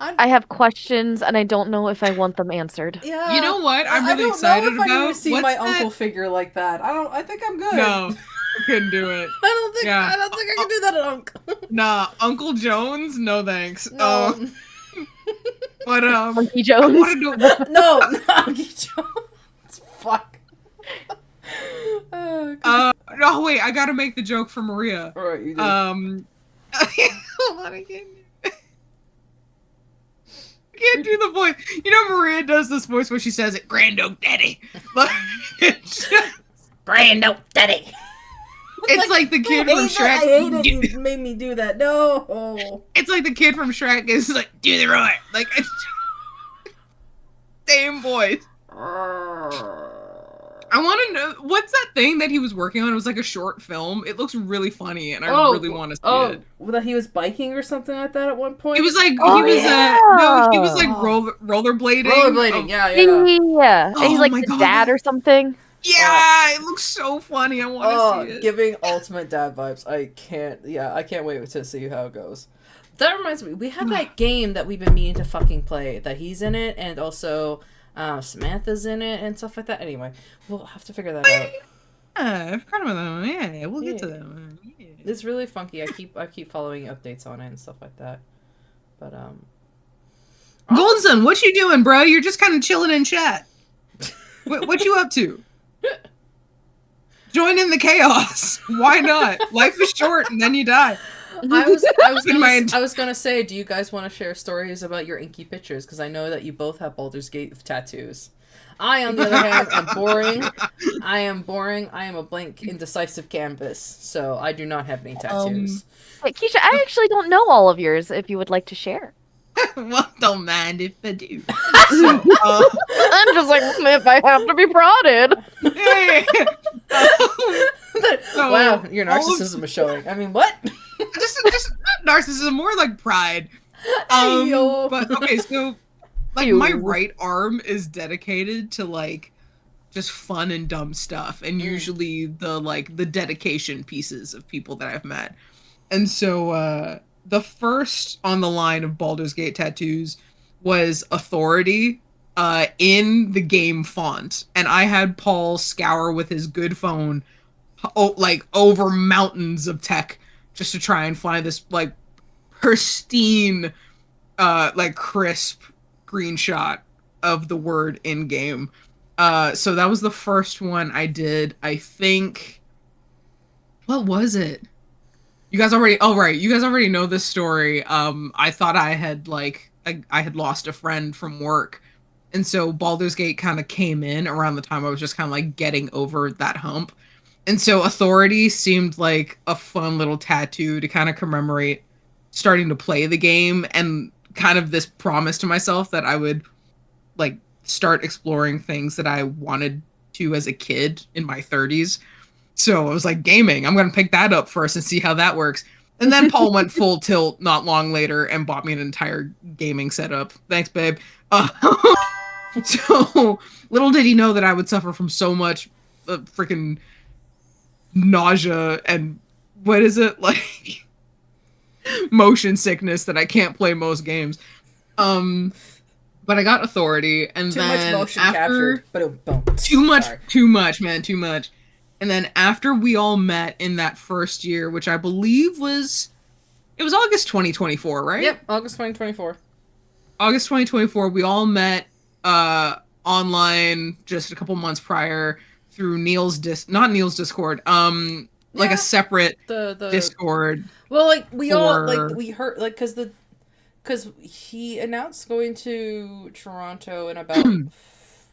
I have questions, and I don't know if I want them answered. Yeah. You know what? I'm really I don't excited know if I need about. to see my uncle figure like that. I think I'm good. No, I couldn't do it. I don't think I can do that at Uncle. Nah, Uncle Jones. No thanks. No. But Monkey Jones. I wanna know- No, Uncle Jones. Fuck. No, wait. I gotta make the joke for Maria. All right, you do. Hold on, I can't do the voice. You know, Maria does this voice where she says it, Grand Oak Daddy. Grand Oak Daddy. It's like the kid from Shrek. I hate it. You made me do that. No. It's like the kid from Shrek is like, do the roar. Like, it's same voice. I want to know, what's that thing that he was working on? It was like a short film. It looks really funny, and I really want to see it. Oh, that he was biking or something like that at one point? He was like, Oh, he was yeah. rollerblading. Rollerblading, yeah. Yeah. Oh And he's like my the God, dad or something. Yeah, it looks so funny. I want to see it. Giving ultimate dad vibes. I can't wait to see how it goes. That reminds me, we have that game that we've been meaning to fucking play, that he's in it, and also Samantha's in it, and stuff like that. Anyway, we'll have to figure that out. Yeah, I forgot about that one. Yeah, we'll get to that one. Yeah. It's really funky. I keep following updates on it and stuff like that. But Golden Sun, what you doing, bro? You're just kind of chilling in chat. What you up to? Join in the chaos. Why not? Life is short, and then you die. I was gonna say, do you guys want to share stories about your inky pictures? Because I know that you both have Baldur's Gate tattoos. I, on the other hand, am boring. I am boring. I am a blank, indecisive canvas, so I do not have any tattoos. Hey, Keisha, I actually don't know all of yours. If you would like to share, Well, don't mind if I do. So, I'm just like, if I have to be prodded. Wow, your narcissism is showing. I mean, what? just not narcissism, more like pride. But okay, so like my right arm is dedicated to like just fun and dumb stuff, and usually the dedication pieces of people that I've met. And so the first on the line of Baldur's Gate tattoos was authority in the game font, and I had Paul scour with his good phone like over mountains of tech just to try and find this like pristine like crisp screenshot of the word in game. So that was the first one I did. I think, what was it? You guys already know this story. I thought I had I had lost a friend from work, and so Baldur's Gate kind of came in around the time I was just kind of like getting over that hump. And so authority seemed like a fun little tattoo to kind of commemorate starting to play the game, and kind of this promise to myself that I would like start exploring things that I wanted to as a kid in my 30s. So I was like, gaming, I'm going to pick that up first and see how that works. And then Paul went full tilt not long later and bought me an entire gaming setup. Thanks, babe. So little did he know that I would suffer from so much freaking nausea and what is it, like motion sickness that I can't play most games. But I got authority, and too then much motion after captured. But boom. too much, man, too much. And then after we all met in that first year, which I believe was August 2024, right? Yep, August 2024. August 2024, we all met uh online just a couple months prior through not Neil's Discord, like a Yeah. separate The Discord well, like we all like for we heard like because he announced going to Toronto in about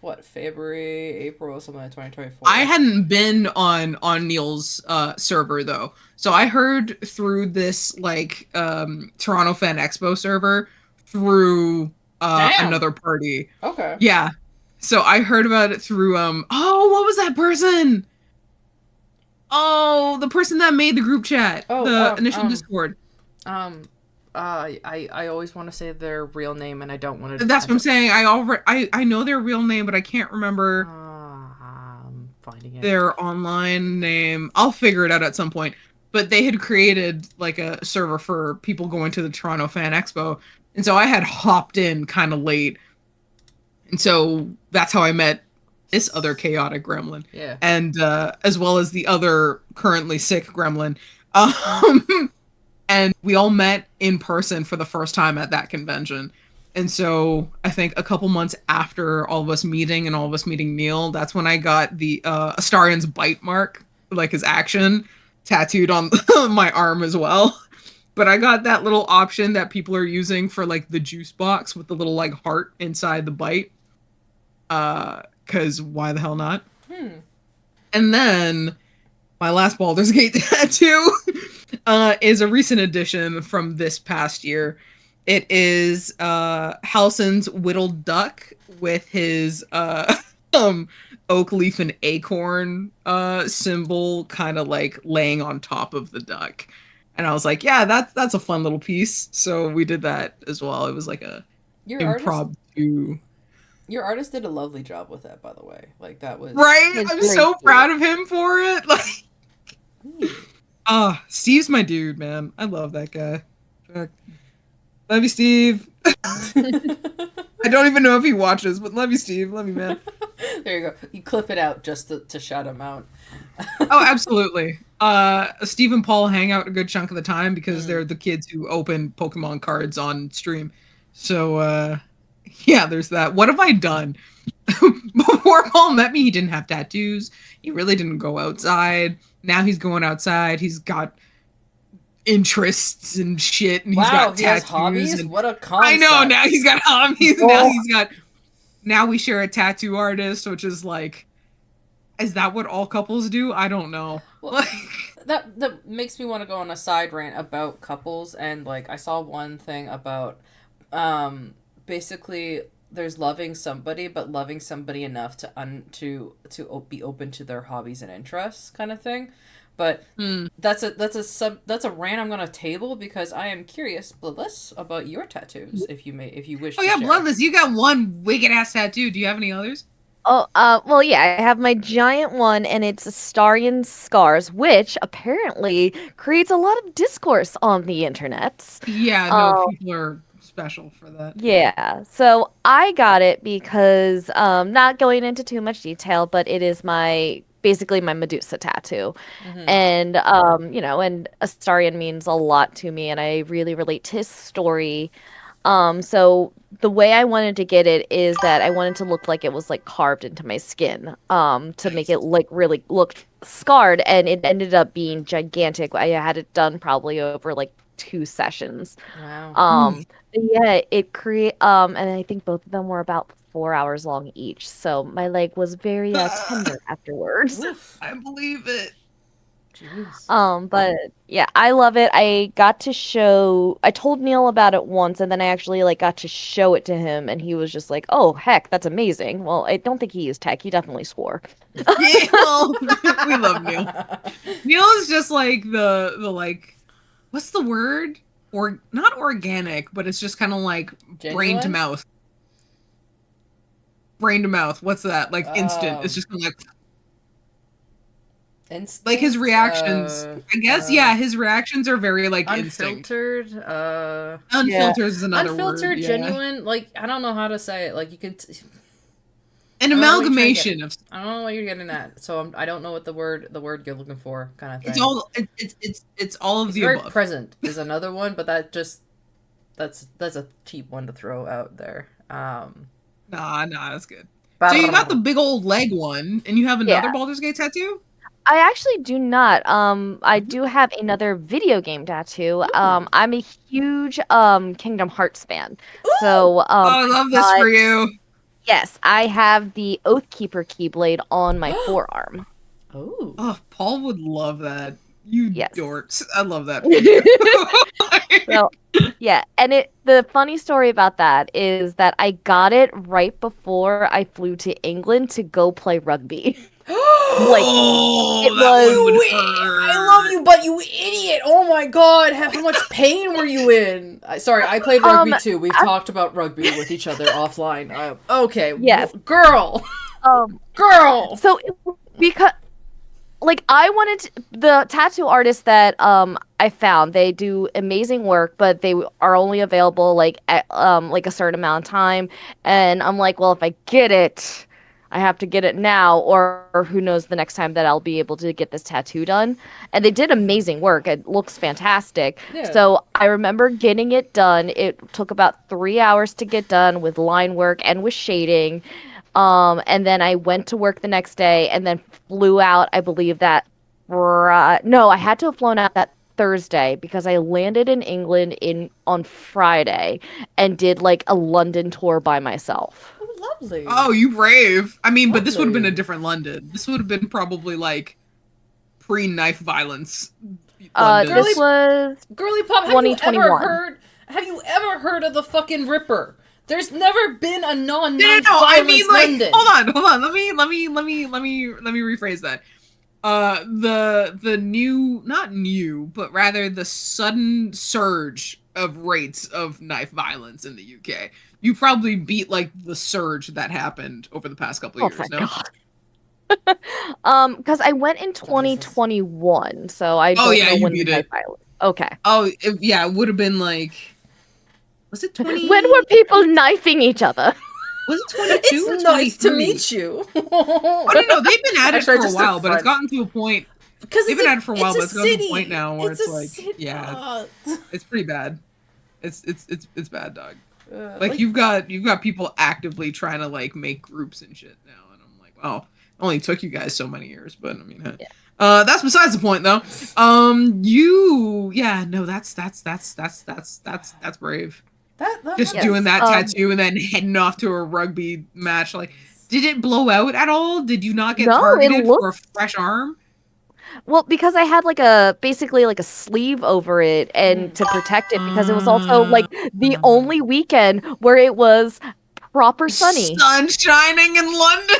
what February, April, something like I 2024. hadn't been on Neil's server though. So I heard through this like Toronto Fan Expo server through Damn. another party. Okay. Yeah. So I heard about it through oh, what was that person? Oh, the person that made the group chat, Oh, the initial Discord. um, I always want to say their real name, and I don't want to. That's what I'm saying. I know their real name, but I can't remember I'm finding it. their online name. I'll figure it out at some point. But they had created like a server for people going to the Toronto Fan Expo. And so I had hopped in kind of late. And so that's how I met this other chaotic gremlin. Yeah. And as well as the other currently sick gremlin. Um, and we all met in person for the first time at that convention. And so I think a couple months after all of us meeting and all of us meeting Neil, that's when I got the Astarion's bite mark, like his action, tattooed on my arm as well. But I got that little option that people are using for like the juice box with the little like heart inside the bite. Cause why the hell not? And then my last Baldur's Gate tattoo is a recent addition from this past year. It is Halsin's whittled duck with his oak leaf and acorn symbol kind of like laying on top of the duck. And I was like, yeah, that's a fun little piece. So we did that as well. It was like a Your artist, impromptu. your artist did a lovely job with that, by the way. Like that was Right? It's I'm very so cute. proud of him for it. Like Steve's my dude, man. I love that guy. Fuck. Love you, Steve. I don't even know if he watches, but love you, Steve. Love you, man. There you go. You clip it out just to shout him out. Oh, absolutely. Steve and Paul hang out a good chunk of the time because they're the kids who open Pokemon cards on stream. So yeah, there's that. What have I done? Before Paul met me, he didn't have tattoos. He really didn't go outside. Now he's going outside. He's got interests and shit, and he's Wow, got he tattoos. has hobbies. And What a concept! I know, now he's got hobbies. Oh. Now we share a tattoo artist, which is like, is that what all couples do? I don't know. Well, Like, that makes me want to go on a side rant about couples, and like I saw one thing about basically there's loving somebody, but loving somebody enough to be open to their hobbies and interests, kind of thing. But that's a rant I'm gonna table because I am curious, Bliss, about your tattoos, if you wish oh to yeah, share. Bloodless, you got one wicked ass tattoo. Do you have any others? Oh, well, yeah, I have my giant one, and it's Astarian scars, which apparently creates a lot of discourse on the internet. Yeah, no, Um, people are special for that. yeah, so I got it because, not going into too much detail, but it is basically my Medusa tattoo. Mm-hmm. And, and Astarian means a lot to me, and I really relate to his story. So the way I wanted to get it is that I wanted to look like it was like carved into my skin, to make it like really look scarred, and it ended up being gigantic. I had it done probably over like 2 sessions. Wow. But yeah, and I think both of them were about 4 hours long each. So my leg was very tender afterwards. Oof. I believe it. Jeez. But yeah, I love it. I told Neil about it once, and then I actually like got to show it to him, and he was just like, "Oh, heck, that's amazing." Well, I don't think he used tech. He definitely swore. Yeah, well, we love Neil. Neil is just like the like, what's the word? Or not organic, but it's just kind of like brain to Genuine? mouth. Brain to mouth. What's that? Like instant. It's Um, just kind of like his instinct, reactions. I guess yeah, his reactions are very like instinct. unfiltered, Yeah. Unfiltered is another unfiltered, word. Yeah, genuine. Like I don't know how to say it. Like you can. an I don't know what you're trying to get amalgamation of. I don't know what you're getting at. So I don't know what the word you're looking for, kind of It's thing. all. It's all of It's the very above. present is another one, but that's a cheap one to throw out there. Nah, that's good. So you got the big old leg one, and you have another Yeah. Baldur's Gate tattoo? I actually do not. I Mhm. do have another video game tattoo. Ooh. I'm a huge Kingdom Hearts fan. Ooh. So, Oh, I love this for you. yes, I have the Oathkeeper Keyblade on my forearm. Oh. Oh, Paul would love that. You Yes. dorks. I love that for you. So, yeah, and the funny story about that is that I got it right before I flew to England to go play rugby. Like Oh, it that was one would I love hurt. you, but you idiot! Oh my god, how much pain were you in? Sorry, I played um rugby too. We've I- talked about rugby with each other offline. Okay, yes. girl, Um girl. so because like I wanted the tattoo artists that I found, they do amazing work, but they are only available like at like a certain amount of time, and I'm like, well, if I get it, I have to get it now, or who knows the next time that I'll be able to get this tattoo done. And they did amazing work. It looks fantastic. Yeah. So I remember getting it done. It took about 3 hours to get done with line work and with shading. And then I went to work the next day and then flew out, I believe that no, I had to have flown out that Thursday because I landed in England in on Friday and did like a London tour by myself. Oh, lovely, Oh, you brave. I mean, but this would have been a lovely. different London. This would have been probably like pre-knife violence London. This Girly, was girly pop. Have you ever 2021. heard? Have you ever heard of the fucking Ripper? There's never been a No, non-knife I mean, violence like, London. hold on. Let me rephrase that. The new, not new, but rather the sudden surge of rates of knife violence in the UK. You probably beat like the surge that happened over the past couple of Oh, years. thank No? God. Because I went in Jesus. 2021, so I Oh don't yeah, know you when the beat knife it. fight was. Okay. Oh yeah, it would have been like, was it When were 20? people knifing each other? Was it 22 It's or nice to 23? meet you. Oh no, they've been at it Actually, I for a just took while, but it's French gotten to a point. because They've been at it for a while, it's a but it's gotten to a point city. now where It's a it's like, city. yeah, it's pretty bad. It's bad, dog. Like Like you've got people actively trying to like make groups and shit now, and I'm like, wow, it only took you guys so many years, but I mean, Yeah. that's besides the point though. Yeah, no, that's brave. that Just happened. doing Yes. that tattoo and then heading off to a rugby match. Like, did it blow out at all? Did you not get No, it targeted for a looks fresh arm? well because I had like a basically like a sleeve over it and Mm. to protect it because it was also Uh, like the only weekend where it was proper sunny. sun shining in London.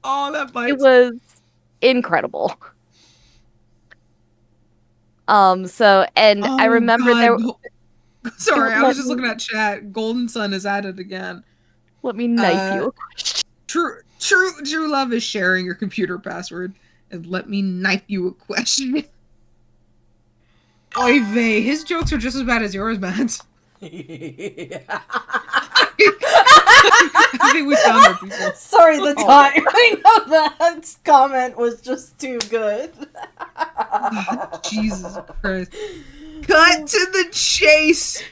Oh, that It bites. was incredible. So and I Oh remember God. there Sorry, I was let just looking me at chat. Golden Sun is at it again. let me knife Uh, you. true love is sharing your computer password. And let me knife you a question. Oy vey, his jokes are just as bad as yours, Matt. I think we found our people. Sorry, the Oh. timing of that comment was just too good. Jesus Christ. Cut to the chase.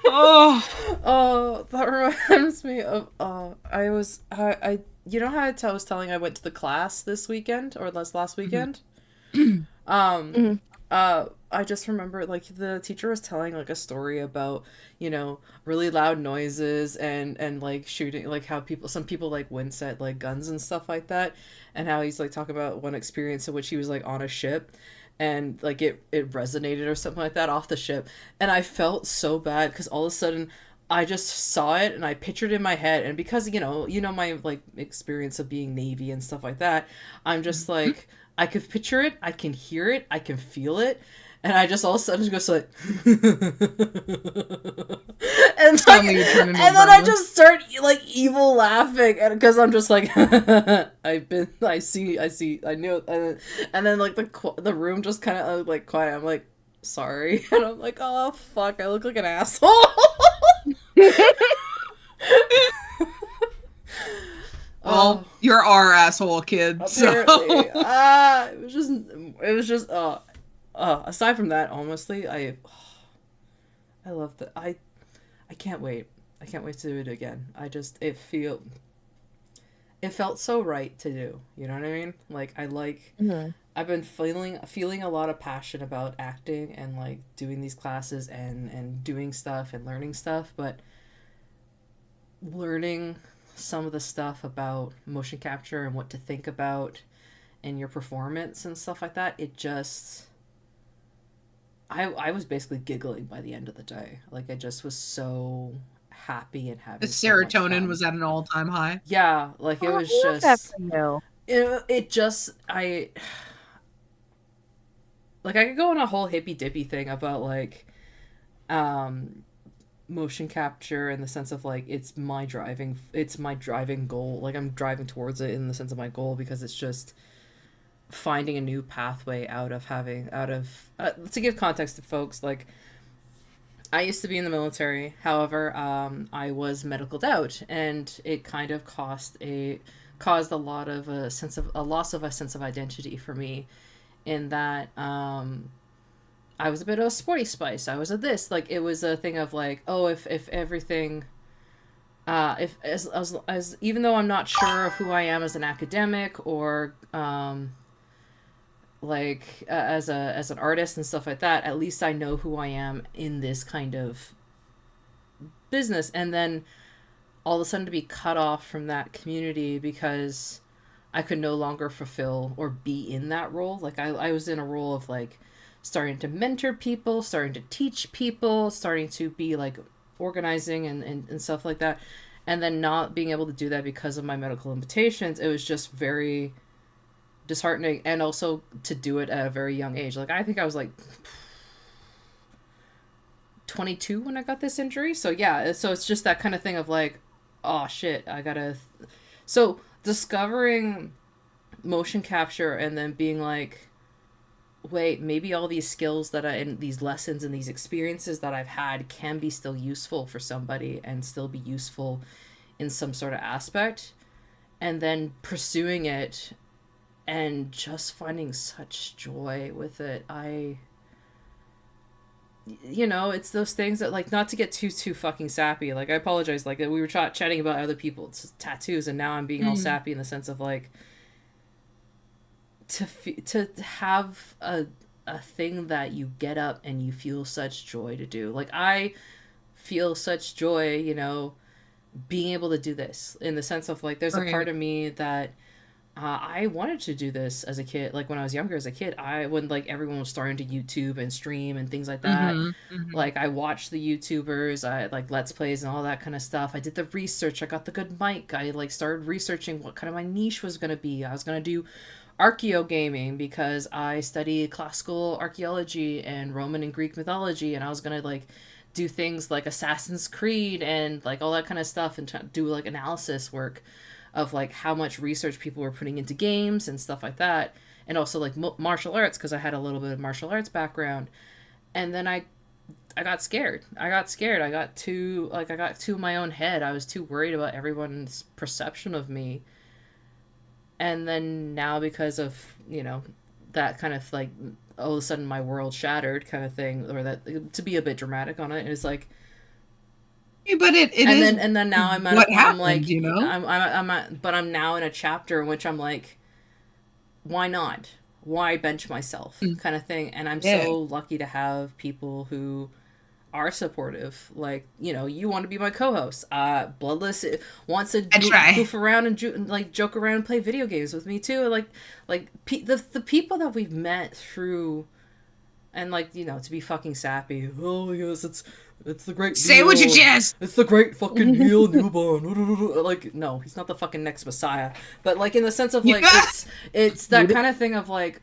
Oh. Oh, that reminds me of I you know how I was telling I went to the class this weekend or last weekend? Mhm. I just remember like the teacher was telling like a story about, really loud noises and like shooting, like how some people like wince at like guns and stuff like that, and how he's like talking about one experience in which he was like on a ship and like it resonated or something like that off the ship, and I felt so bad because all of a sudden I just saw it and I pictured it in my head, and because my like experience of being Navy and stuff like that, I'm just like I could picture it, I can hear it, I can feel it, and I just all of a sudden just go like, and Suddenly you turn into a and then I gremlin. just start like evil laughing, and because I'm just like, I knew, and then like the room just kind of like quiet. I'm like, sorry, and I'm like, oh fuck, I look like an asshole. Well, you're our asshole, kid. Apparently, So. it was just aside from that, honestly, I love that. I can't wait. I can't wait to do it again. It felt so right to do. You know what I mean? Like Mm-hmm. I've been feeling a lot of passion about acting and like doing these classes and doing stuff and learning stuff, but learning some of the stuff about motion capture and what to think about in your performance and stuff like that, it just I was basically giggling by the end of the day. Like I just was so happy and The having so much serotonin fun. was at an all-time high. Yeah, like it Oh, was I love that just for you. it just I like I could go on a whole hippy dippy thing about like um motion capture in the sense of like it's my driving goal. Like I'm driving towards it in the sense of my goal because it's just finding a new pathway out of to give context to folks, like I used to be in the military. However, I was medicaled out, and it kind of caused a lot of a loss of a sense of identity for me. In that, I was a bit of a sporty spice. I was a this like it was a thing of like, oh, if everything, if as even though I'm not sure of who I am as an academic or like as an artist and stuff like that, at least I know who I am in this kind of business. And then all of a sudden to be cut off from that community because I could no longer fulfill or be in that role. Like I was in a role of like starting to mentor people, starting to teach people, starting to be like organizing and stuff like that, and then not being able to do that because of my medical limitations. It was just very disheartening, and also to do it at a very young age. Like I think I was like 22 when I got this injury. So yeah, so it's just that kind of thing of like, oh shit, I gotta. So discovering motion capture and then being like, wait, maybe all these skills that and these lessons and these experiences that I've had can be still useful for somebody and still be useful in some sort of aspect, and then pursuing it and just finding such joy with it. It's those things that, like, not to get too fucking sappy, like, I apologize, like, we were chatting about other people's tattoos, and now I'm being all sappy in the sense of, like, to have a thing that you get up and you feel such joy to do. Like, I feel such joy, being able to do this, in the sense of, like, there's a part of me that I wanted to do this as a kid. Like when I was younger as a kid, when like everyone was starting to YouTube and stream and things like that. Like I watched the YouTubers, I like Let's Plays and all that kind of stuff. I did the research. I got the good mic. I like started researching what kind of my niche was going to be. I was going to do archaeo gaming because I studied classical archaeology and Roman and Greek mythology, and I was going to like do things like Assassin's Creed and like all that kind of stuff and do like analysis work of like how much research people were putting into games and stuff like that, and also like martial arts because I had a little bit of martial arts background. And then I got scared. I got too in my own head. I was too worried about everyone's perception of me. And then now, because of that kind of like all of a sudden my world shattered kind of thing, or that, to be a bit dramatic on it, is like, but it and is. And then now I'm at what a point, happened, but I'm now in a chapter in which I'm like, why not? Why bench myself, kind of thing. And I'm so lucky to have people who are supportive. Like, you want to be my co-host. Bloodless wants to goof around and like joke around and play video games with me too. Like the people that we've met through, and like, to be fucking sappy. Oh yes, it's the great Say Neil. what you just. It's the great fucking Neil Newborn. Like, no, he's not the fucking next Messiah. But like in the sense of like it's that kind of thing of like,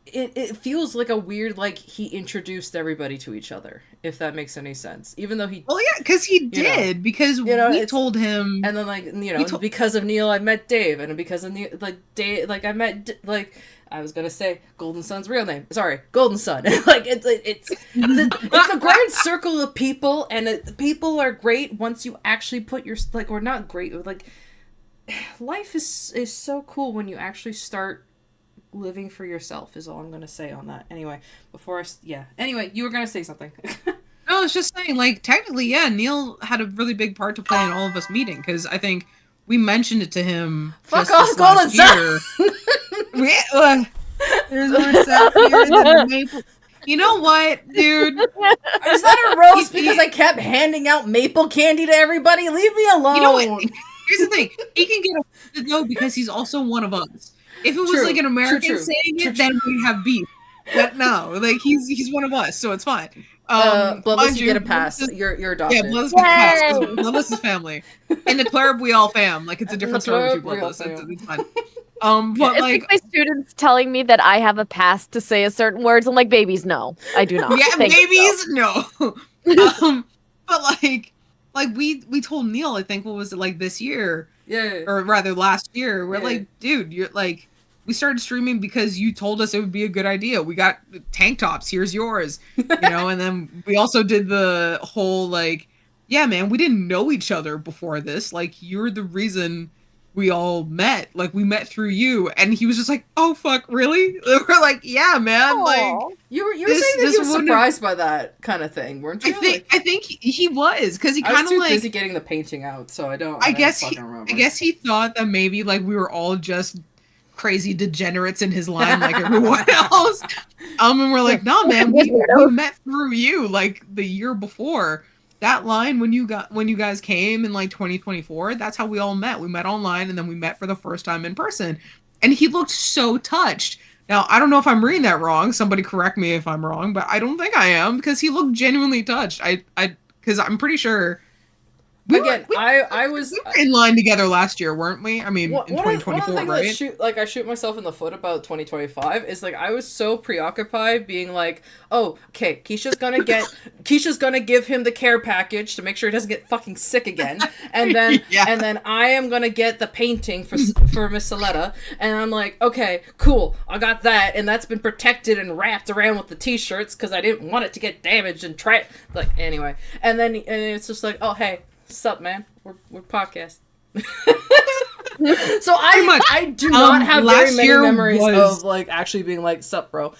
it feels like a weird, like, he introduced everybody to each other, if that makes any sense. Even though he, well, yeah, because he did, because we told him, and then like because of Neil I met Dave, and because of Neil, like Dave, like I met like, I was gonna say Golden Sun's real name. Sorry, Golden Sun. Like it's a grand circle of people, and people are great once you actually put your like, or not great, like life is so cool when you actually start living for yourself. Is all I'm gonna say on that. Anyway, anyway, you were gonna say something. No, I was just saying, like, technically, yeah, Neil had a really big part to play in all of us meeting, because I think we mentioned it to him Fuck just off, this Golden last year. There's more sap here than the maple. You know what, dude? Is that a roast because I kept handing out maple candy to everybody? Leave me alone. You know what? Here's the thing. He can get offended, though, because he's also one of us. If it was like an American saying it, then we'd have beef. But no, like he's one of us, so it's fine. Bloodless, you get a pass. You're adopted. Yeah, Bloodless gets a pass. 'Cause Bloodless is family. In the club, we all fam. Like, it's a different story with you, Bloodless. It's fine. But it's like my students telling me that I have a pass to say a certain words. I'm like, babies, no, I do not. yeah, Thank babies, no. But like we told Neil, I think, what was it, like this year? Yeah. Or rather last year. We're like, dude, you're like, we started streaming because you told us it would be a good idea. We got tank tops, here's yours. You know, and then we also did the whole like, yeah, man, we didn't know each other before this. Like, you're the reason we all met. Like, we met through you. And he was just like, oh fuck, really? We're like, yeah, man. Aww. Like, you were saying that he was surprised by that kind of thing, weren't you? I think he was, because he kind of I was too like busy getting the painting out, so I don't. I guess he thought that maybe like we were all just crazy degenerates in his line like everyone else. And we're like, no, man, we met through you like the year before. That line when you guys came in like 2024, that's how we all met. We met online, and then we met for the first time in person. And he looked so touched. Now, I don't know if I'm reading that wrong. Somebody correct me if I'm wrong, but I don't think I am, because he looked genuinely touched. Because I'm pretty sure I was we were in line together last year, weren't we? I mean, in 2024, right? I shoot myself in the foot about 2025 is like I was so preoccupied being like, oh, okay, Keisha's gonna give him the care package to make sure he doesn't get fucking sick again, and then and then I am gonna get the painting for Miss Saletta, and I'm like, okay, cool, I got that, and that's been protected and wrapped around with the t-shirts because I didn't want it to get damaged and anyway, and it's just like, oh hey. Sup, man? We're podcast. So I do not have very many memories of like actually being like, sup, bro.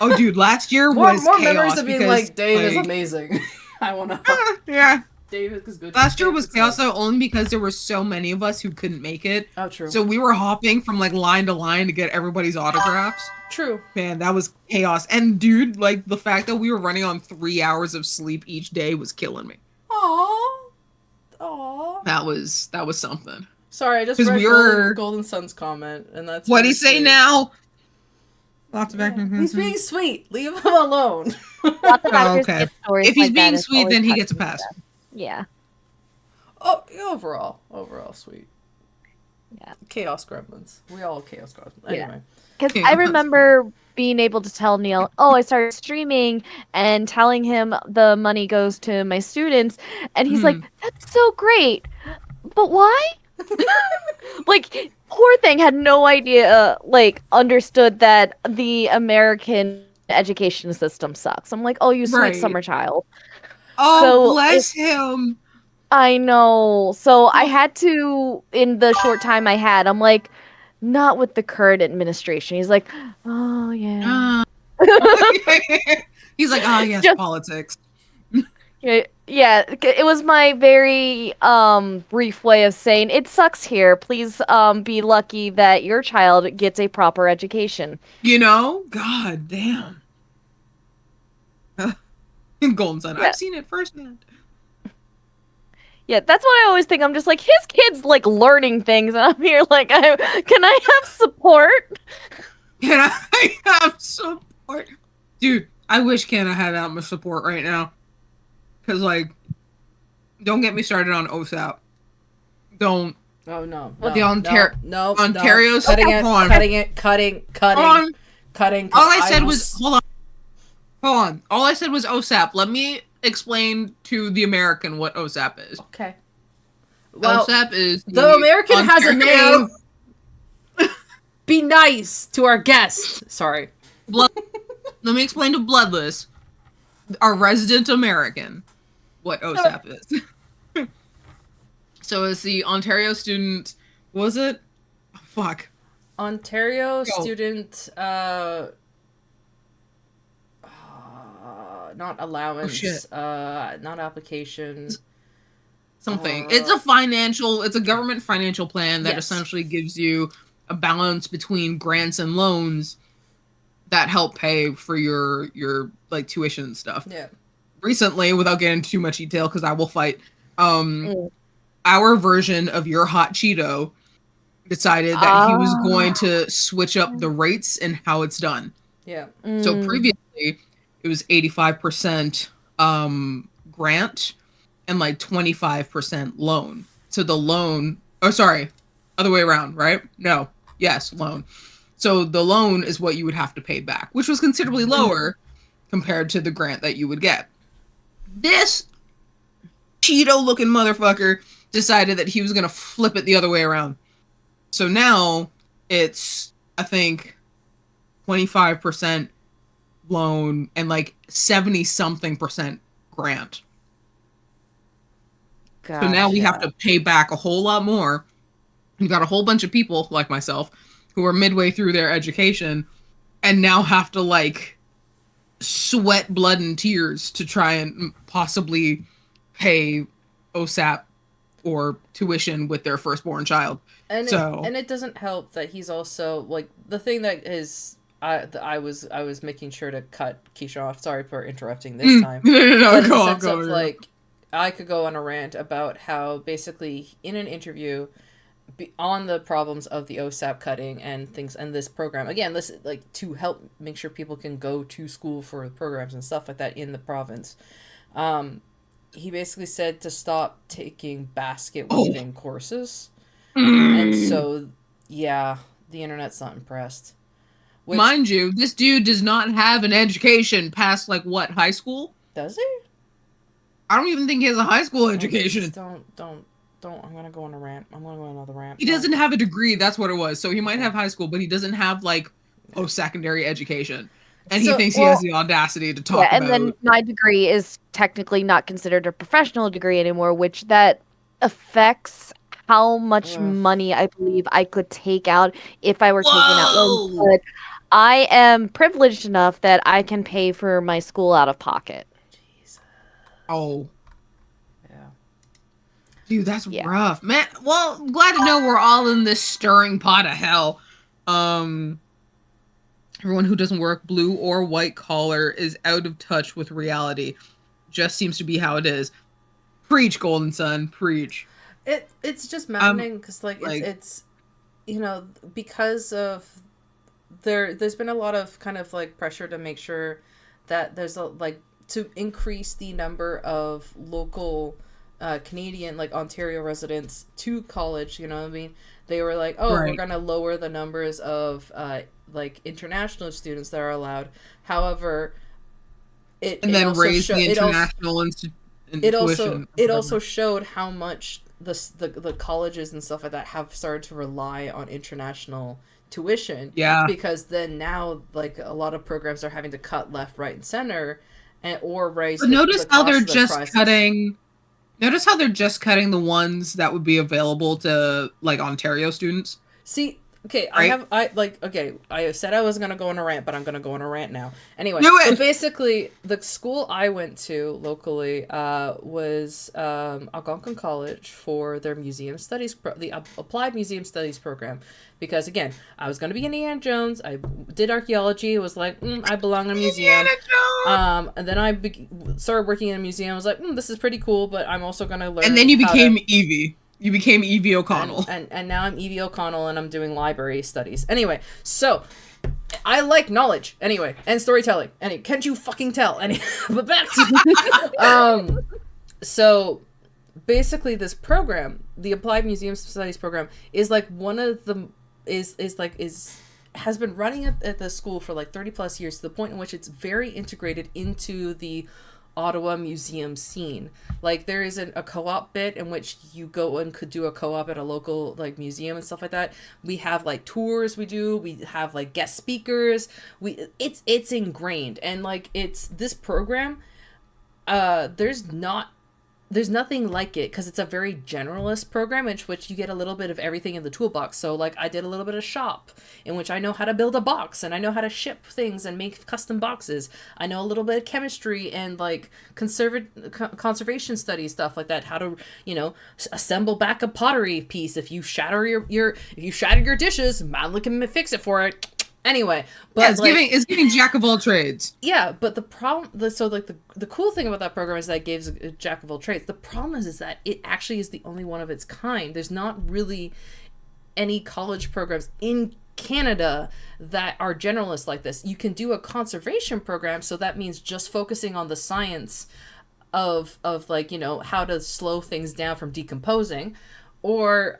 Oh, dude, last year was more chaos memories of being like, Dave is amazing. I wanna. Yeah. Dave is good. Last year was chaos though, only because there were so many of us who couldn't make it. Oh, true. So we were hopping from like line to line to get everybody's autographs. True. Man, that was chaos. And dude, like the fact that we were running on 3 hours of sleep each day was killing me. Aww. That was something. Sorry, I just read Golden Sun's comment, and that's what he say now. Lots of He's being sweet. Leave him alone. Lots of okay. If he's being sweet, then he gets a pass. Yeah. Oh, overall sweet. Yeah. Chaos gremlins. We all chaos gremlins. Anyway. Because I remember being able to tell Neil, oh, I started streaming, and telling him the money goes to my students, and he's like, that's so great, but why? Like, poor thing had no idea, like, understood that the American education system sucks. I'm like, oh, you sweet summer child. Oh, so bless him. I know. So I had to, in the short time I had, I'm like, not with the current administration. He's like, oh, yeah. He's like, oh, yes, politics. Yeah, it was my very brief way of saying, it sucks here. Please be lucky that your child gets a proper education. You know? God damn. Golden Sun. Yeah. I've seen it firsthand. Yeah, that's what I always think. I'm just like, his kid's like learning things, and I'm here like, can I have support? Can I have support? Dude, I wish Canada had that much support right now. Because, like, don't get me started on OSAP. Don't. Oh, no. The Ontario Cutting. All I said was, hold on. All I said was OSAP. Let me explain to the American what OSAP is. Okay. Well, OSAP is the American has a name. Be nice to our guests. Sorry. Let me explain to Bloodless, our resident American, what OSAP is. So it's the Ontario Student. Was it? Oh, fuck. Ontario Student. not Oh shit. allowance, not application. Something. It's a government financial plan that Yes. essentially gives you a balance between grants and loans that help pay for your like tuition and stuff. Yeah. Recently, without getting into too much detail because I will fight, Mm. our version of your hot Cheeto decided that he was going Ah. to switch up the rates and how it's done. Yeah. So Mm. previously it was 85% grant and like 25% loan. So the loan, oh sorry, other way around, right? No. Yes, loan. So the loan is what you would have to pay back, which was considerably lower compared to the grant that you would get. This Cheeto looking motherfucker decided that he was going to flip it the other way around. So now it's, I think, 25% loan and like 70 something percent grant. So now we have Gotcha. to pay back a whole lot more. You've got a whole bunch of people like myself who are midway through their education and now have to like sweat blood and tears to try and possibly pay OSAP or tuition with their firstborn child. So And it doesn't help that he's also like the thing that is I was making sure to cut Keisha off. Sorry for interrupting this time. no, But in the go on, sense go of on. like I could go on a rant about how basically in an interview on the problems of the OSAP cutting and things and this program. Again, this like to help make sure people can go to school for programs and stuff like that in the province. Um, he basically said to stop taking basket Oh. weaving courses. And Mm. so yeah, the internet's not impressed. Which Mind you, this dude does not have an education past like what, high school? does he? I don't even think he has a high school Oh, please education. don't. I'm gonna go on a rant. I'm gonna go on another rant. He No. doesn't have a degree, that's what it was. So he might Okay. have high school, but he doesn't have like post-secondary education. And he So thinks he has Well, the audacity to yeah, talk and then about. my degree is technically not considered a professional degree anymore, which that affects how much ugh. money I believe I could take out if I were taking out loans. Whoa! But I am privileged enough that I can pay for my school out of pocket. Jesus. Oh, Yeah. dude, that's Yeah. rough. Man, well, glad to know we're all in this stirring pot of hell. Everyone who doesn't work blue or white collar is out of touch with reality. Just seems to be how it is. Preach, Golden Sun, preach. It's just I'm maddening because like like, it's you know because of there's been a lot of kind of like pressure to make sure that there's a like to increase the number of local Canadian like Ontario residents to college. You know what I mean? They were like, oh, we're right. gonna lower the numbers of like international students that are allowed. However, And it then also raise show the it also international tuition. Or it whatever. also showed how much the colleges and stuff like that have started to rely on international tuition Yeah. because then now like a lot of programs are having to cut left, right, and center, and or raise But the notice how cost they're of the just prices. cutting. Notice how they're just cutting the ones that would be available to like Ontario students, See, okay, right? I said I was gonna go on a rant, but I'm gonna go on a rant now. Anyway, Do so it. basically, the school I went to locally was Algonquin College for their museum studies, the applied museum studies program, because again, I was gonna be Indiana Jones. I did archaeology. It was like I belong in a museum. Indiana Jones. And then started working in a museum. I was like, this is pretty cool, but I'm also gonna And then learn you how to became Evie. You became Evie O'Connell. and now I'm Evie O'Connell and I'm doing library studies. Anyway, so I like knowledge. Anyway, and storytelling. Can't you fucking tell? But back to so basically this program, the Applied Museum Studies program, is like one of the is has been running at the school for like 30 plus years to the point in which it's very integrated into the Ottawa museum scene. Like there is a co-op bit in which you go and could do a co-op at a local like museum and stuff like that. We have like tours we have like guest speakers. It's ingrained and like it's this program there's not there's nothing like it because it's a very generalist program in which you get a little bit of everything in the toolbox. So like I did a little bit of shop in which I know how to build a box and I know how to ship things and make custom boxes. I know a little bit of chemistry and like conservation studies, stuff like that. How to, you know, assemble back a pottery piece. If you shatter if you shatter your dishes, Madeline can fix it for it. Anyway, but yeah, it's giving jack of all trades. Yeah, but the problem, so like the cool thing about that program is that it gives a jack of all trades. The problem is that it actually is the only one of its kind. There's not really any college programs in Canada that are generalists like this. You can do a conservation program, so that means just focusing on the science of like, you know, how to slow things down from decomposing, or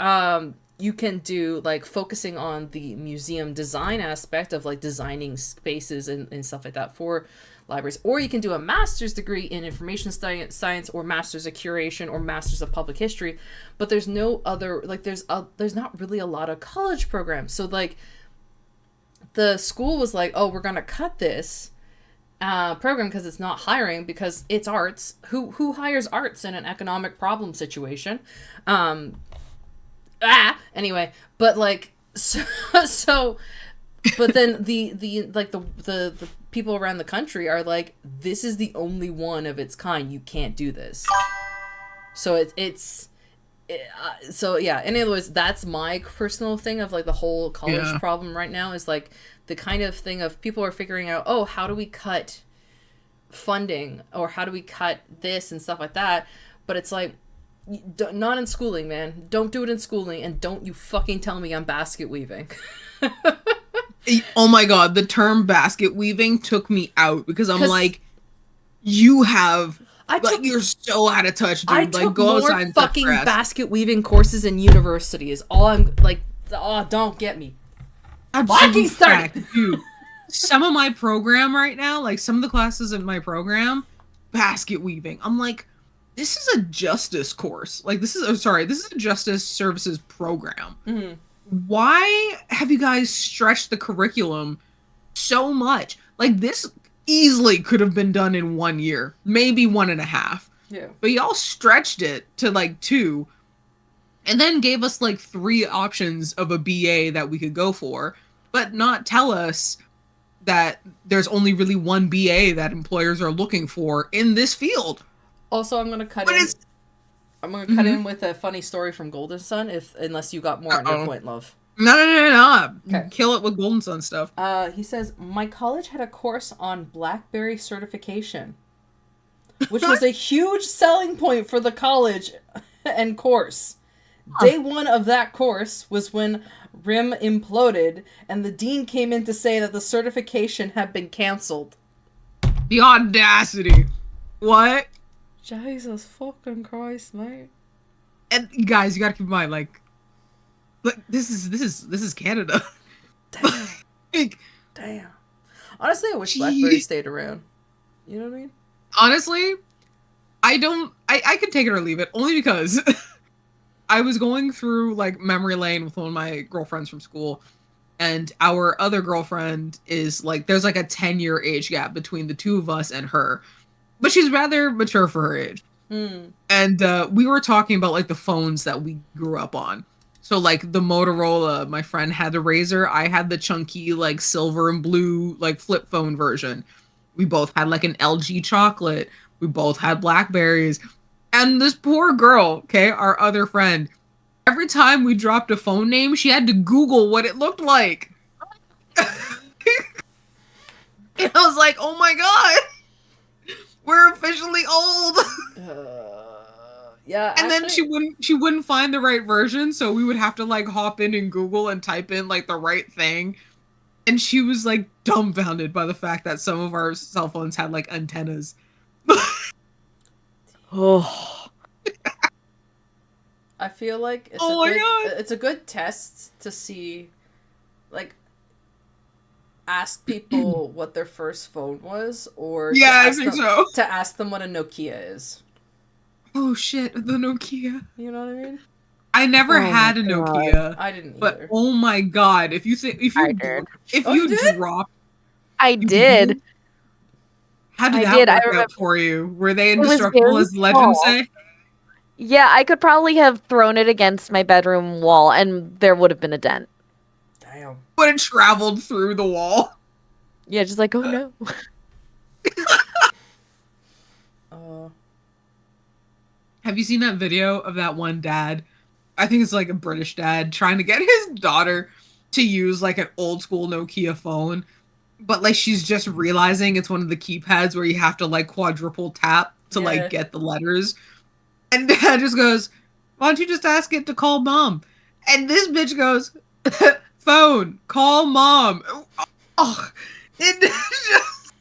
you can do like focusing on the museum design aspect of like designing spaces and stuff like that for libraries. Or you can do a master's degree in information science or master's of curation or master's of public history. But there's no other, like there's not really a lot of college programs. So like the school was like, oh, we're going to cut this program because it's not hiring because it's arts. Who hires arts in an economic problem situation? Anyway, but like so but then the like the people around the country are like, this is the only one of its kind, you can't do this. So so yeah, in other words, that's my personal thing of like the whole college problem right now is like the kind of thing of people are figuring out, oh, how do we cut funding or how do we cut this and stuff like that, but it's like, not in schooling, man. Don't do it in schooling, and don't you fucking tell me I'm basket weaving. Oh my god, the term basket weaving took me out because I'm like, you have, you're so out of touch, dude. I like, took go more outside and fucking basket weaving courses in university. Is all I'm like. Oh, don't get me. Fucking started, dude. Some of my program right now, like some of the classes in my program, basket weaving. I'm like, this is a justice course. Like, this is a justice services program. Mm-hmm. Why have you guys stretched the curriculum so much? Like, this easily could have been done in 1 year, maybe 1.5. Yeah. But y'all stretched it to like 2, and then gave us like 3 options of a BA that we could go for, but not tell us that there's only really one BA that employers are looking for in this field. Also, I'm going to cut in. I'm going to cut in with a funny story from Golden Sun, unless you got more on your point, love. No. Okay. Kill it with Golden Sun stuff. He says, my college had a course on BlackBerry certification, which was a huge selling point for the college and course. Day 1 of that course was when RIM imploded, and the dean came in to say that the certification had been canceled. The audacity. What? Jesus fucking Christ, mate. And guys, you gotta keep in mind, like this is Canada. Damn. Damn. Honestly, I wish BlackBerry stayed around. You know what I mean? Honestly, I could take it or leave it, only because I was going through like memory lane with one of my girlfriends from school, and our other girlfriend is like, there's like a 10-year age gap between the two of us and her. But she's rather mature for her age. And we were talking about like the phones that we grew up on. So like the Motorola, my friend had the Razr. I had the chunky like silver and blue like flip phone version. We both had like an LG chocolate. We both had Blackberries. And this poor girl, okay, our other friend, every time we dropped a phone name, she had to Google what it looked like. And I was like, oh my god. We're officially old. Yeah. And then she wouldn't find the right version, so we would have to like hop in and Google and type in like the right thing. And she was like dumbfounded by the fact that some of our cell phones had like antennas. Oh. I feel like it's a good test to see, like, ask people what their first phone was, or I think so. To ask them what a Nokia is. Oh shit, the Nokia. You know what I mean? I never had a Nokia. I didn't either. But oh my god, if you dropped, I did. How did that work out for you? Were they indestructible, as legends say? Yeah, I could probably have thrown it against my bedroom wall and there would have been a dent. Damn. Would have traveled through the wall. Yeah, just like, oh no. Uh, Have you seen that video of that one dad? I think it's like a British dad trying to get his daughter to use like an old school Nokia phone, but like she's just realizing it's one of the keypads where you have to like quadruple tap to like yeah. get the letters. And dad just goes, "Why don't you just ask it to call mom?" And this bitch goes, "Phone, call mom." Oh, it just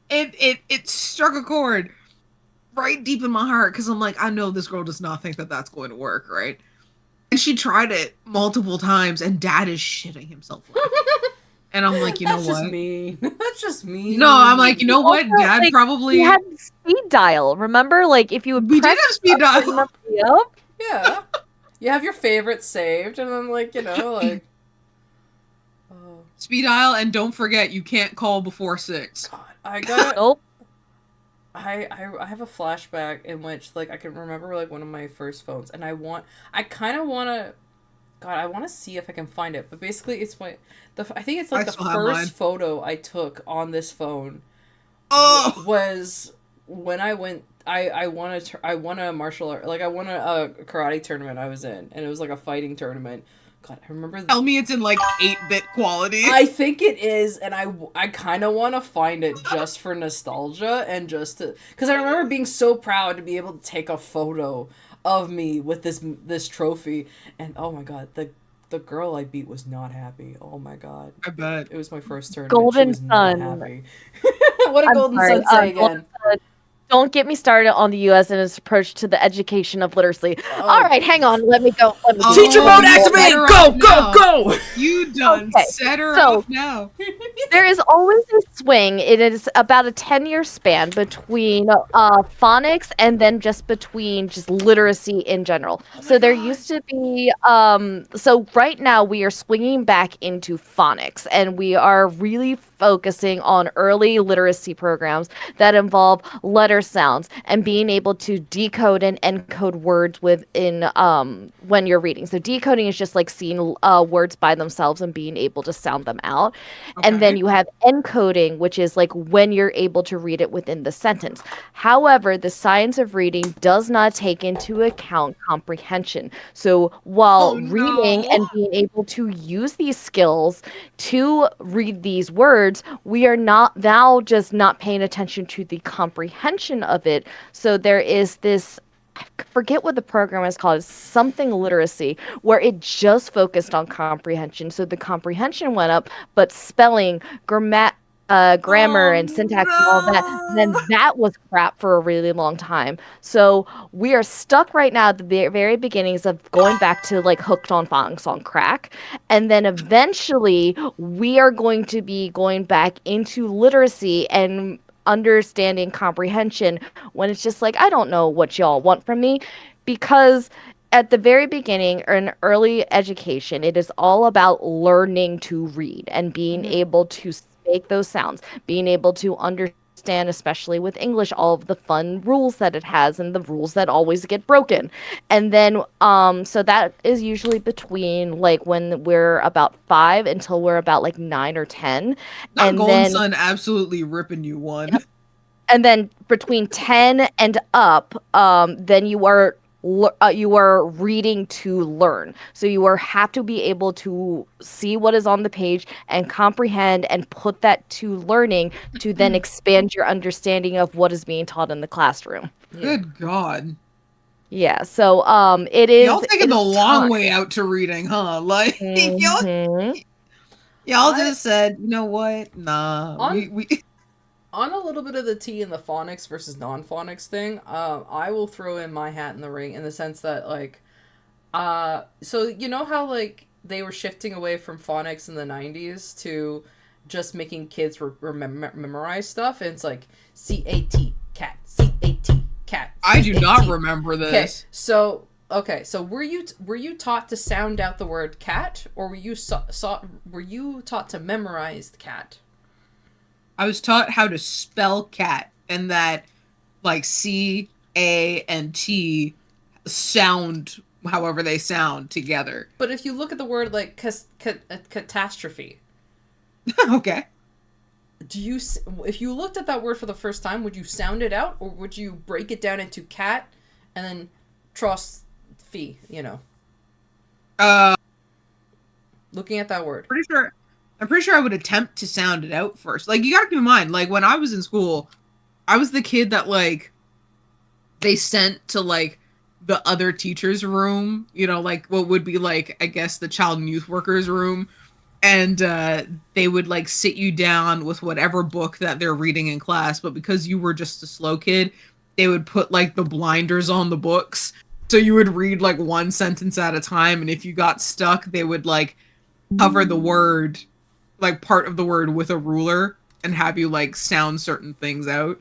it struck a chord right deep in my heart because I'm like, I know this girl does not think that that's going to work, right? And she tried it multiple times, and dad is shitting himself laughing. And I'm like, you know That's just what? mean. That's just No, I'm like, mean. you know Also, what? Dad like, we probably had speed dial. Remember? Like, if you would we did press have speed a certain dial. number, yep. Yeah. You have your favorites saved, and then, like, you know, like. Oh, Speed dial, and don't forget, you can't call before 6. God. I gotta. Nope. I have a flashback in which, like, I can remember, like, one of my first phones, and I kind of want to. God, I want to see if I can find it, but basically, it's I think it's like I the still have mine. first photo I took on this phone Oh, was when I went. I won a martial art, like I won a karate tournament I was in, and it was like a fighting tournament. God, I remember. tell me it's in like 8-bit quality. I think it is, and I kind of want to find it just for nostalgia and just to, because I remember being so proud to be able to take a photo of me with this trophy, and oh my God, the girl I beat was not happy. Oh my God, I bet. it was my first tournament. She Golden was not Sun. happy. What did I'm Golden sorry. Sun say Golden again? Sun. Don't get me started on the U.S. and its approach to the education of literacy. All Oh, right, hang on. Let me go. Let me get teacher Oh, mode you comfortable. set activate! her off Go go now. go! You done Okay, set her so off now. there is always a swing. It is about a 10-year span between phonics and then just between just literacy in general. Oh my So there God. used to be so right now we are swinging back into phonics and we are really focusing on early literacy programs that involve letter sounds and being able to decode and encode words within when you're reading. So decoding is just like seeing words by themselves and being able to sound them out. And then Okay. you have encoding, which is like when you're able to read it within the sentence. However, the science of reading does not take into account comprehension. So while Oh reading no. and being able to use these skills to read these words, we are not now just not paying attention to the comprehension of it. So there is this, I forget what the program is called, it's something literacy, where it just focused on comprehension. So the comprehension went up, but spelling, grammar, Oh and syntax and all that, then no. that was crap for a really long time. So we are stuck right now at the very beginnings of going back to like hooked on phonics on crack. And then eventually we are going to be going back into literacy and understanding comprehension when it's just like, I don't know what y'all want from me because at the very beginning or in early education, it is all about learning to read and being Mm-hmm. able to make those sounds, being able to understand, especially with English, all of the fun rules that it has and the rules that always get broken. And then, so that is usually between like when we're about 5 until we're about like 9 or 10. Not And Golden then Sun absolutely ripping you one. and then between 10 and up then you are reading to learn, so you are have to be able to see what is on the page and comprehend and put that to learning to then expand your understanding of what is being taught in the classroom. Yeah. Good God. Yeah, so Y'all taking it the is long time. way out to reading, huh? Like Hmm. y'all I just said, you know what? Nah. on We on a little bit of the tea in the phonics versus non-phonics thing. I will throw in my hat in the ring in the sense that like, so you know how like they were shifting away from phonics in the '90s to just making kids memorize stuff, and it's like CAT cat, CAT cat, I do not CAT. remember Okay, this. so were you taught to sound out the word cat, or were you taught to memorize the cat? I was taught how to spell cat and that like C A and T sound however they sound together. But if you look at the word like catastrophe, Okay. do you if you looked at that word for the first time, would you sound it out, or would you break it down into cat and then tros fee? Uh, Looking at that word. pretty sure. I'm pretty sure I would attempt to sound it out first. Like you gotta keep in mind, like when I was in school, I was the kid that like they sent to like the other teacher's room, like what would be like, I guess, the child and youth workers room. And they would like sit you down with whatever book that they're reading in class. But because you were just a slow kid, they would put like the blinders on the books. So you would read like one sentence at a time. And if you got stuck, they would like cover the word, like part of the word with a ruler and have you like sound certain things out.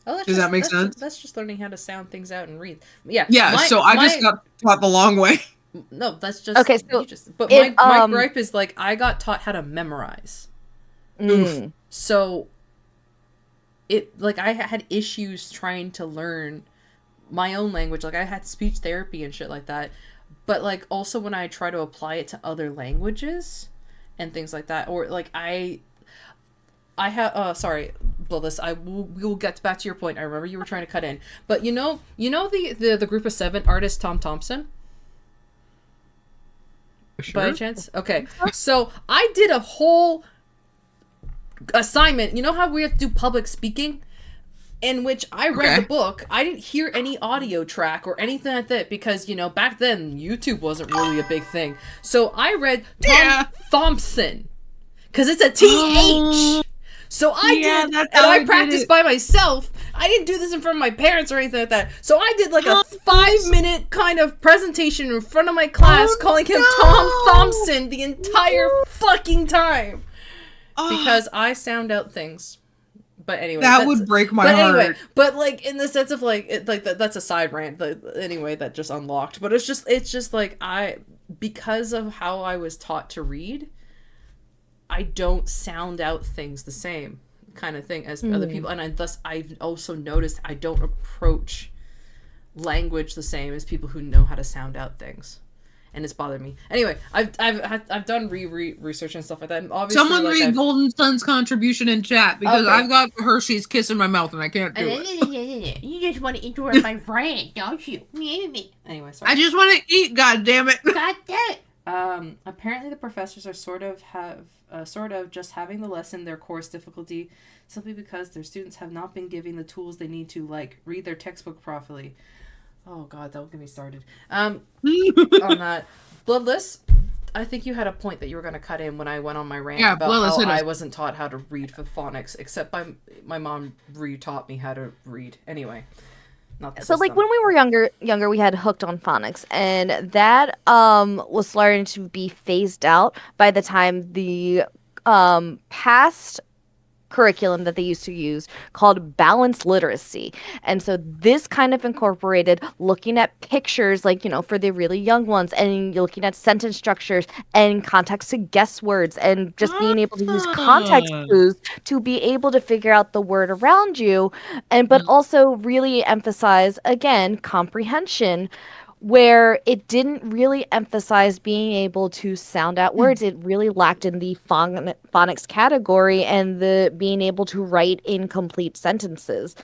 Oh, Does that make sense? That's just learning how to sound things out and read. Yeah. Yeah, so I just got taught the long way. No, that's just Okay. So but my gripe is like I got taught how to memorize. Mm. So it like I had issues trying to learn my own language. Like I had speech therapy and shit like that. But like also when I try to apply it to other languages and things like that, or like I have sorry, Bloodless. We will get back to your point. I remember you were trying to cut in, but the group of 7 artist Tom Thompson. Sure. By chance, okay. So I did a whole assignment. You know how we have to do public speaking, in which I read the book. I didn't hear any audio track or anything like that because back then YouTube wasn't really a big thing. So I read Tom Thompson because it's a TH. So I did, and I practiced by myself. I didn't do this in front of my parents or anything like that. So I did like a 5-minute kind of presentation in front of my class calling him Tom Thompson the entire fucking time. Because I sound out things. But anyway. That would break my heart. Anyway, but like in the sense of like, that's a side rant. Anyway, that just unlocked. But it's just like because of how I was taught to read, I don't sound out things the same kind of thing as other people, and thus I've also noticed I don't approach language the same as people who know how to sound out things, and it's bothered me. Anyway, I've done research and stuff like that, and obviously someone read Golden Sun's contribution in chat because I've got Hershey's kiss in my mouth and I can't do it. You just want to interrupt my friend, don't you? Anyway, sorry. I just want to eat. God damn it! God damn it! Apparently the professors are sort of just having the lesson their course difficulty simply because their students have not been given the tools they need to like read their textbook properly. Oh god, don't get me started. On that. Bloodless, I think you had a point that you were going to cut in when I went on my rant about how I wasn't taught how to read for phonics, except by my mom re-taught me how to read. Anyway. So like when we were younger, we had Hooked on Phonics, and that was starting to be phased out by the time the past curriculum that they used to use called balanced literacy. And so this kind of incorporated looking at pictures, like, for the really young ones, and looking at sentence structures and context to guess words, and just being able to use context clues to be able to figure out the word around you, but also really emphasize, again, comprehension, where it didn't really emphasize being able to sound out words. It really lacked in the phonics category and the being able to write incomplete sentences.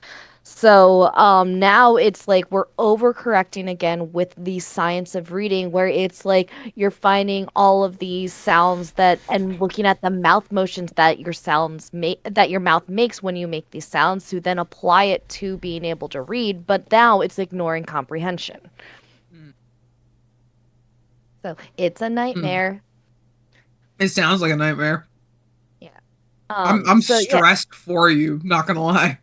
So now it's like we're overcorrecting again with the science of reading, where it's like you're finding all of these sounds and looking at the mouth motions that your mouth makes when you make these sounds, to then apply it to being able to read. But now it's ignoring comprehension. So it's a nightmare. It sounds like a nightmare. Yeah. I'm stressed for you, not gonna lie.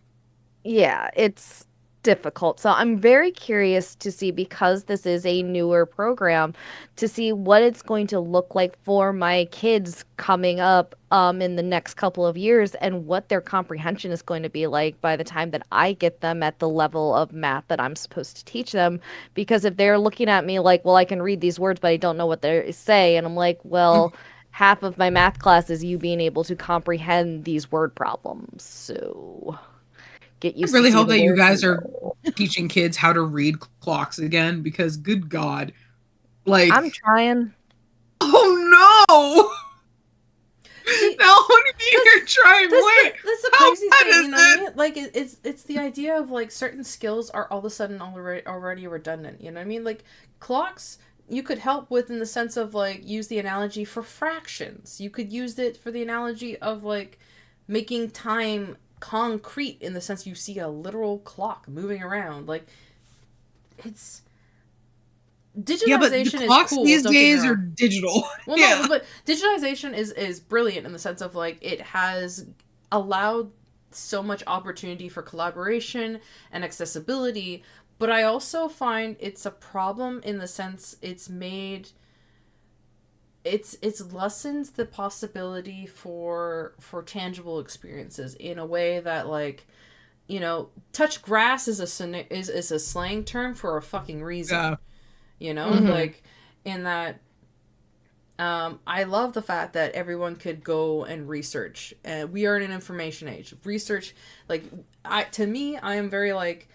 Yeah, it's difficult. So I'm very curious to see, because this is a newer program, to see what it's going to look like for my kids coming up in the next couple of years, and what their comprehension is going to be like by the time that I get them at the level of math that I'm supposed to teach them. Because if they're looking at me like, well, I can read these words, but I don't know what they say, and I'm like, well, half of my math class is you being able to comprehend these word problems. So get I used to really seeing hope the that you words. guys are teaching kids how to read clocks again, because good God, I'm like, trying. oh no! See, Now what do you that's you're trying? Wait, that's the how crazy bad thing, is you know what I it? mean? Like it's the idea of like certain skills are all of a sudden already redundant. You know what I mean? Like clocks, you could help with in the sense of like use the analogy for fractions. You could use it for the analogy of like making time concrete in the sense you see a literal clock moving around. Like it's Yeah, but the digitization is clocks cool. these Don't get me days are wrong. digital. Well, no, Yeah. but digitization is brilliant in the sense of like it has allowed so much opportunity for collaboration and accessibility, but I also find it's a problem in the sense it's lessens the possibility for tangible experiences in a way that like touch grass is is a slang term for a fucking reason. Yeah. Mm-hmm. Like in that I love the fact that everyone could go and research. We are in an information age. Research, like, to me, I am very like,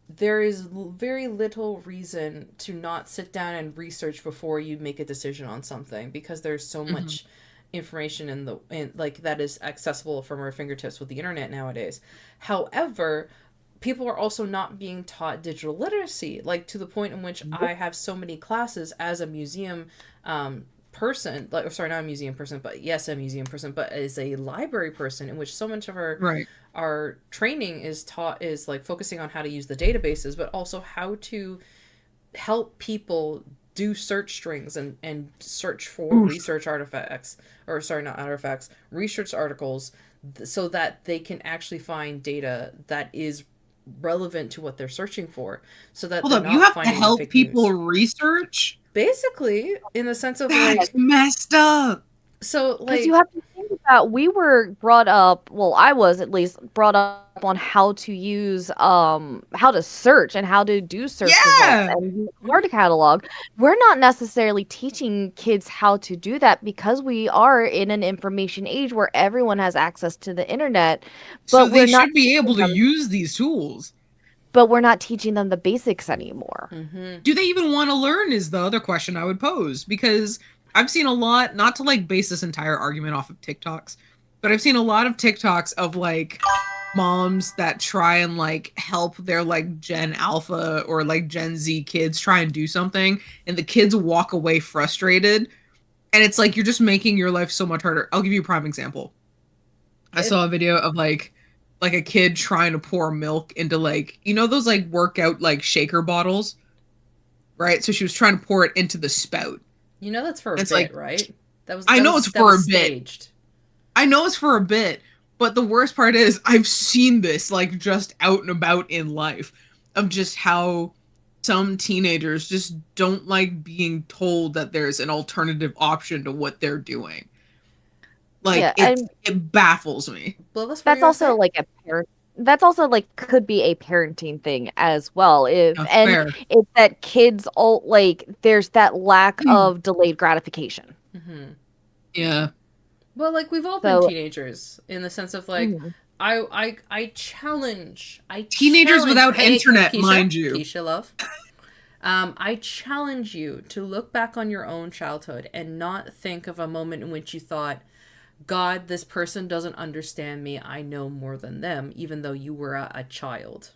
there is very little reason to not sit down and research before you make a decision on something because there's so Mhm. much information in like that is accessible from our fingertips with the internet nowadays. However, people are also not being taught digital literacy, like to the point in which I Nope. have so many classes as a museum person, like, sorry, not a museum person, but yes, a museum person, but as a library person, in which so much of Right. our training is like focusing on how to use the databases, but also how to help people do search strings and search for Oof. research artifacts, or sorry, not artifacts, research articles, so that they can actually find data that is relevant to what they're searching for, so that Hold they're up. You not have to finding the help fake people news. research? Basically, in the sense of That's like, messed up. so Because you like, have to think about, we were brought up, well, I was at least brought up on how to use, how to search and how to do search results Yeah. and use mhm. word catalog. We're not necessarily teaching kids how to do that because we are in an information age where everyone has access to the internet, So but they we're not should be able teaching to them, use these tools. the basics anymore. Mhm. Do they even want to learn is the other question I would pose, because I've seen a lot, not to like base this entire argument off of TikToks, but I've seen a lot of TikToks of like moms that try and like help their like Gen Alpha or like Gen Z kids try and do something, and the kids walk away frustrated, and it's like you're just making your life so much harder. I'll give you a prime example. I If saw a video of like a kid trying to pour milk into like, you know, those like workout like shaker bottles, right? So she was trying to pour it into the spout. you know that's for a And it's like, bit, right? I know it's That for was a bit. staged. I know it's for a bit, but the worst part is I've seen this like just out and about in life of just how some teenagers just don't like being told that there's an alternative option to what they're doing. Like Yeah, and it baffles me. Bloodless, what are you that's gonna say? also like a parent that's also like could be a parenting thing as well. If and Fair. it's that kids all like there's that lack of delayed gratification. Hmm. Yeah. Well, like we've all been So teenagers in the sense of like, mhm. I Teenagers challenge. without Hey, internet, Keisha, mind you. Keisha, love. I challenge you to look back on your own childhood and not think of a moment in which you thought, God, this person doesn't understand me. I know more than them, even though you were a child.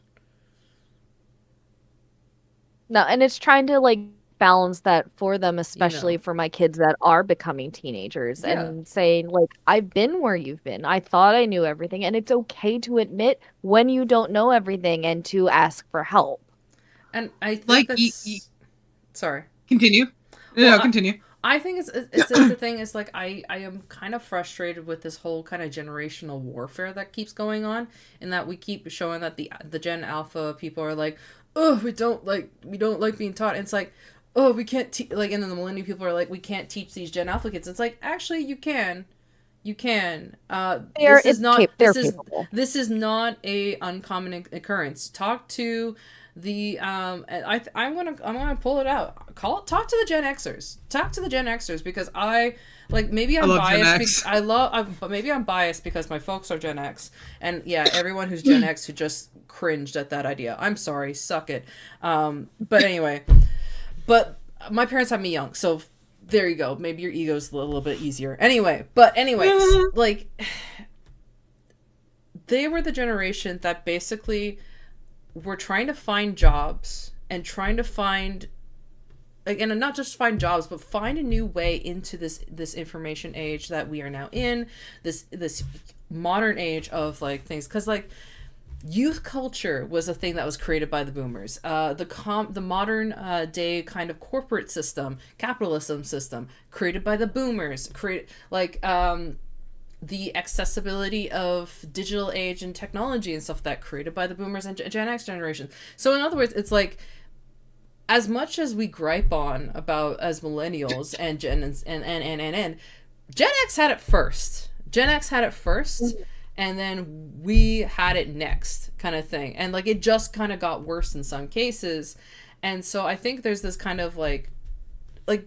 No, and it's trying to like balance that for them, You especially know. for my kids that are becoming teenagers, Yeah. and saying like I've been where you've been. I thought I knew everything, and it's okay to admit when you don't know everything and to ask for help. And I think Like, that's. Sorry. continue. Well, No, continue. I think it's the thing is like I am kind of frustrated with this whole kind of generational warfare that keeps going on, in that we keep showing that the Gen Alpha people are like, oh, we don't like being taught. And it's like, oh, we can't like, and then the Millennium people are like, we can't teach these Gen Alpha kids. It's like, actually, you can. You can. They're capable. This is not a uncommon occurrence. Talk to I'm gonna pull it out. Talk to the Gen Xers. Talk to the Gen Xers because maybe I I'm love Gen biased. X. But maybe I'm biased because my folks are Gen X, and yeah, everyone who's Gen X who just cringed at that idea. I'm sorry, suck it. But anyway, but my parents had me young, so there you go. Maybe your ego's a little bit easier. Anyway, but anyways, like they were the generation that basically were trying to find jobs and trying to find like, and not just find jobs, but find a new way into this information age that we are now in, this modern age of like things, because like youth culture was a thing that was created by the boomers. The modern day kind of corporate system, capitalism system, created by the boomers. The accessibility of digital age and technology and stuff that created by the boomers and Gen X generation. So in other words, it's like as much as we gripe on about as millennials and Gen X had it first. Gen X had it first, and then we had it next, kind of thing. And like it just kind of got worse in some cases. And so I think there's this kind of like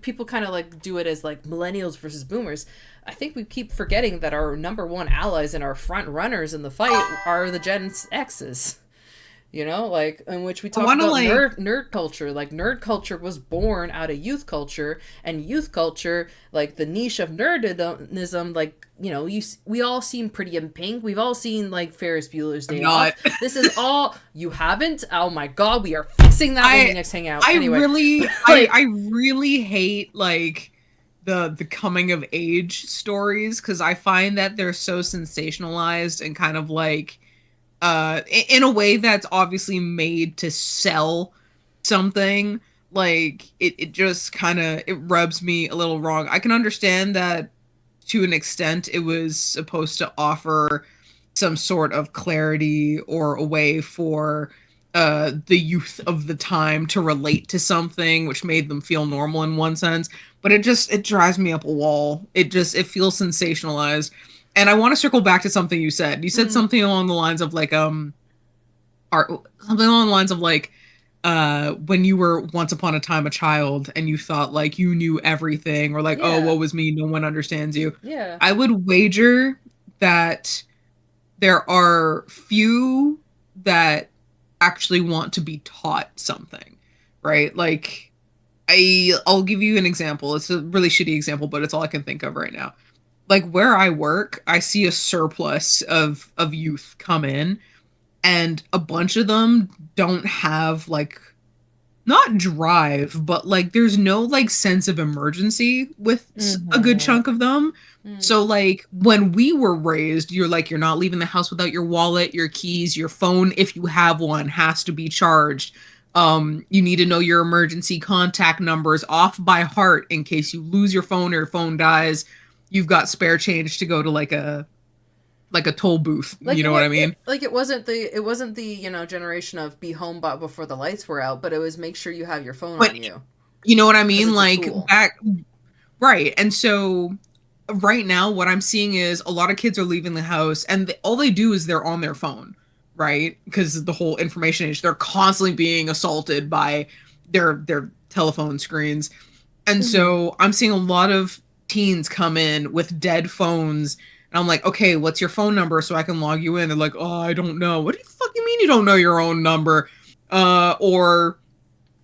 people kind of like do it as like millennials versus boomers. I think we keep forgetting that our number one allies and our front runners in the fight are the Gen X's. You know, like in which we talk about nerd culture. Like nerd culture was born out of youth culture, and youth culture, like the niche of nerdism, like, you know, we all seen Pretty in Pink. We've all seen like Ferris Bueller's Day Off. This is all you haven't. Oh my god, we are fixing that when we next hang out. Anyway, I really hate like the coming of age stories because I find that they're so sensationalized and kind of like in a way that's obviously made to sell something. Like it just kind of it rubs me a little wrong. I can understand that to an extent it was supposed to offer some sort of clarity or a way for the youth of the time to relate to something which made them feel normal in one sense, but it drives me up a wall. It feels sensationalized. And I want to circle back to something you said. You said something along the lines of like something along the lines of like when you were once upon a time a child and you thought like you knew everything, or like, oh, woe was me, no one understands you. Yeah. I would wager that there are few that actually want to be taught something, right? Like I'll give you an example. It's a really shitty example, but it's all I can think of right now. Like where I work, I see a surplus of youth come in, and a bunch of them don't have like not drive, but like there's no like sense of emergency with a good chunk of them. So like when we were raised, you're not leaving the house without your wallet, your keys, your phone, if you have one, has to be charged. You need to know your emergency contact numbers off by heart in case you lose your phone or your phone dies. You've got spare change to go to like a toll booth. Like you know what I mean? It wasn't the, you know, generation of be home before the lights were out, but it was make sure you have your phone on you. You know what I mean? Like back, right. And so right now what I'm seeing is a lot of kids are leaving the house and all they do is they're on their phone, right? Because the whole information age, they're constantly being assaulted by their telephone screens. And so I'm seeing a lot of teens come in with dead phones, and I'm like, okay, what's your phone number so I can log you in? They're like, oh, I don't know. What do you fucking mean you don't know your own number? Or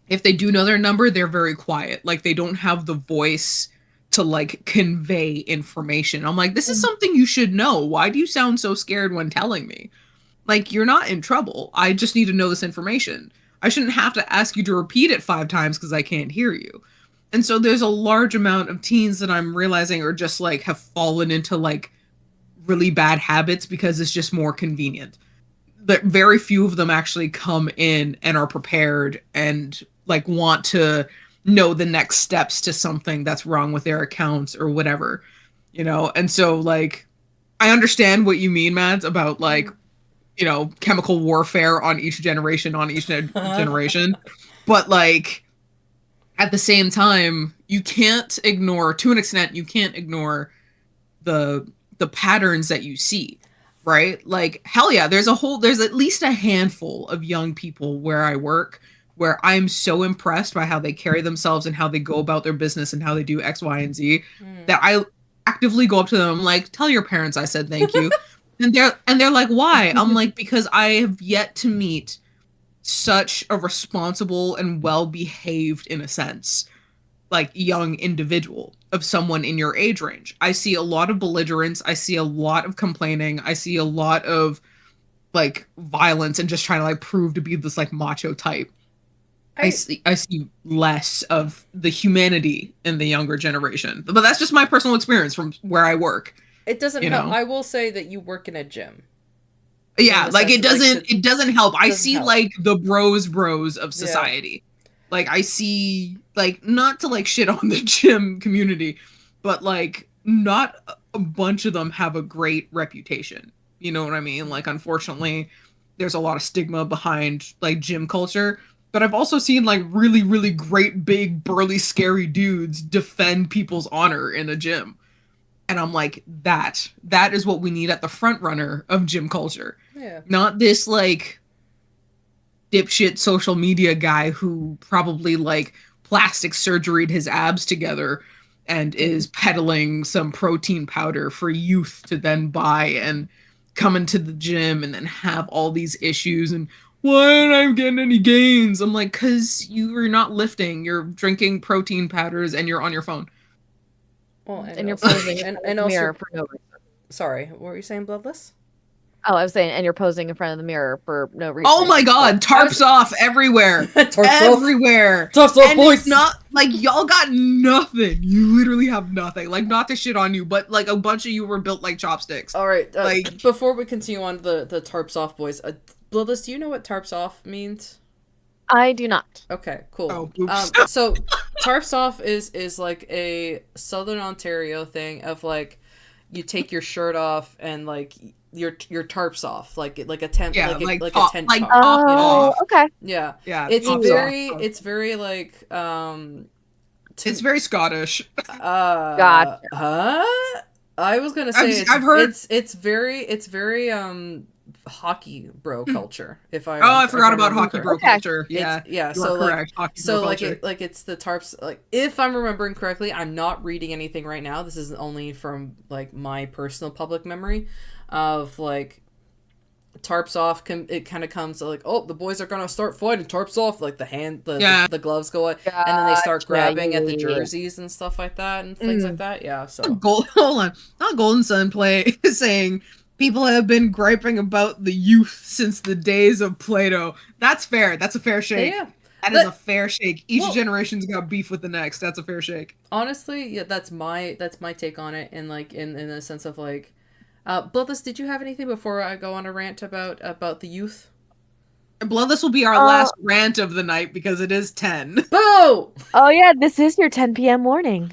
if they do know their number, they're very quiet. Like they don't have the voice to like convey information. I'm like, this is something you should know. Why do you sound so scared when telling me? Like, you're not in trouble. I just need to know this information. I shouldn't have to ask you to repeat it 5 times because I can't hear you. And so there's a large amount of teens that I'm realizing are just like have fallen into like really bad habits because it's just more convenient. But very few of them actually come in and are prepared and like want to know the next steps to something that's wrong with their accounts or whatever, you know? And so like, I understand what you mean, Mads, about like, you know, chemical warfare on each generation, but like, at the same time, you can't ignore, to an extent, you can't ignore the patterns that you see, right? Like, hell yeah, there's at least a handful of young people where I work where I'm so impressed by how they carry themselves and how they go about their business and how they do X, Y, and Z that I actively go up to them. I'm like, tell your parents I said thank you. And they're like, why? I'm like, because I have yet to meet such a responsible and well-behaved, in a sense, like young individual of someone in your age range. I see a lot of belligerence, I see a lot of complaining, I see a lot of like violence and just trying to like prove to be this like macho type. I see less of the humanity in the younger generation. But that's just my personal experience from where I work. It doesn't help. I will say that you work in a gym. Yeah, like it doesn't help. I see like the bros of society. Yeah. Like I see like, not to like shit on the gym community, but like not a bunch of them have a great reputation. You know what I mean? Like unfortunately, there's a lot of stigma behind like gym culture. But I've also seen like really, really great, big, burly, scary dudes defend people's honor in a gym. And I'm like, that is what we need at the front runner of gym culture. Yeah. Not this like dipshit social media guy who probably like plastic surgeryed his abs together and is peddling some protein powder for youth to then buy and come into the gym and then have all these issues and why aren't I getting any gains? I'm like, because you are not lifting. You're drinking protein powders and you're on your phone. Well, and you're posing and also mirror for no reason. Sorry, what were you saying, Bloodless? Oh, I was saying, and you're posing in front of the mirror for no reason. Oh my god, tarps off everywhere. Tarps everywhere. Tarps off, boys. It's not like y'all got nothing. You literally have nothing. Like, not to shit on you, but like a bunch of you were built like chopsticks. All right, like before we continue on the tarps off, boys. Bloodless, do you know what tarps off means? I do not. Okay, cool. Oh, oops. So tarps off is like a Southern Ontario thing of like you take your shirt off and like your tarps off, like a tent, yeah, like a tent like top. Oh, okay. Yeah, yeah. It's very like it's very Scottish. Gotcha. Huh? I was gonna say I've heard it's very hockey bro culture. I forgot about hockey bro culture. Yeah, yeah. So correct. Hockey so bro like culture. it's the tarps. Like if I'm remembering correctly, I'm not reading anything right now. This is only from like my personal public memory of like tarps off. It kind of comes to like, oh, the boys are gonna start fighting. Tarps off, like the gloves go out, and then they start grabbing at the jerseys and stuff like that and things like that. Yeah. So hold on, not Golden Sun saying people have been griping about the youth since the days of Plato. That's fair. That's a fair shake. Yeah. That is a fair shake. Each generation's got beef with the next. That's a fair shake. Honestly, yeah, that's my take on it. And like in the sense of like, Bloodless, did you have anything before I go on a rant about the youth? Bloodless will be our last rant of the night because it is 10. Boo! Oh yeah, this is your 10 p.m. warning.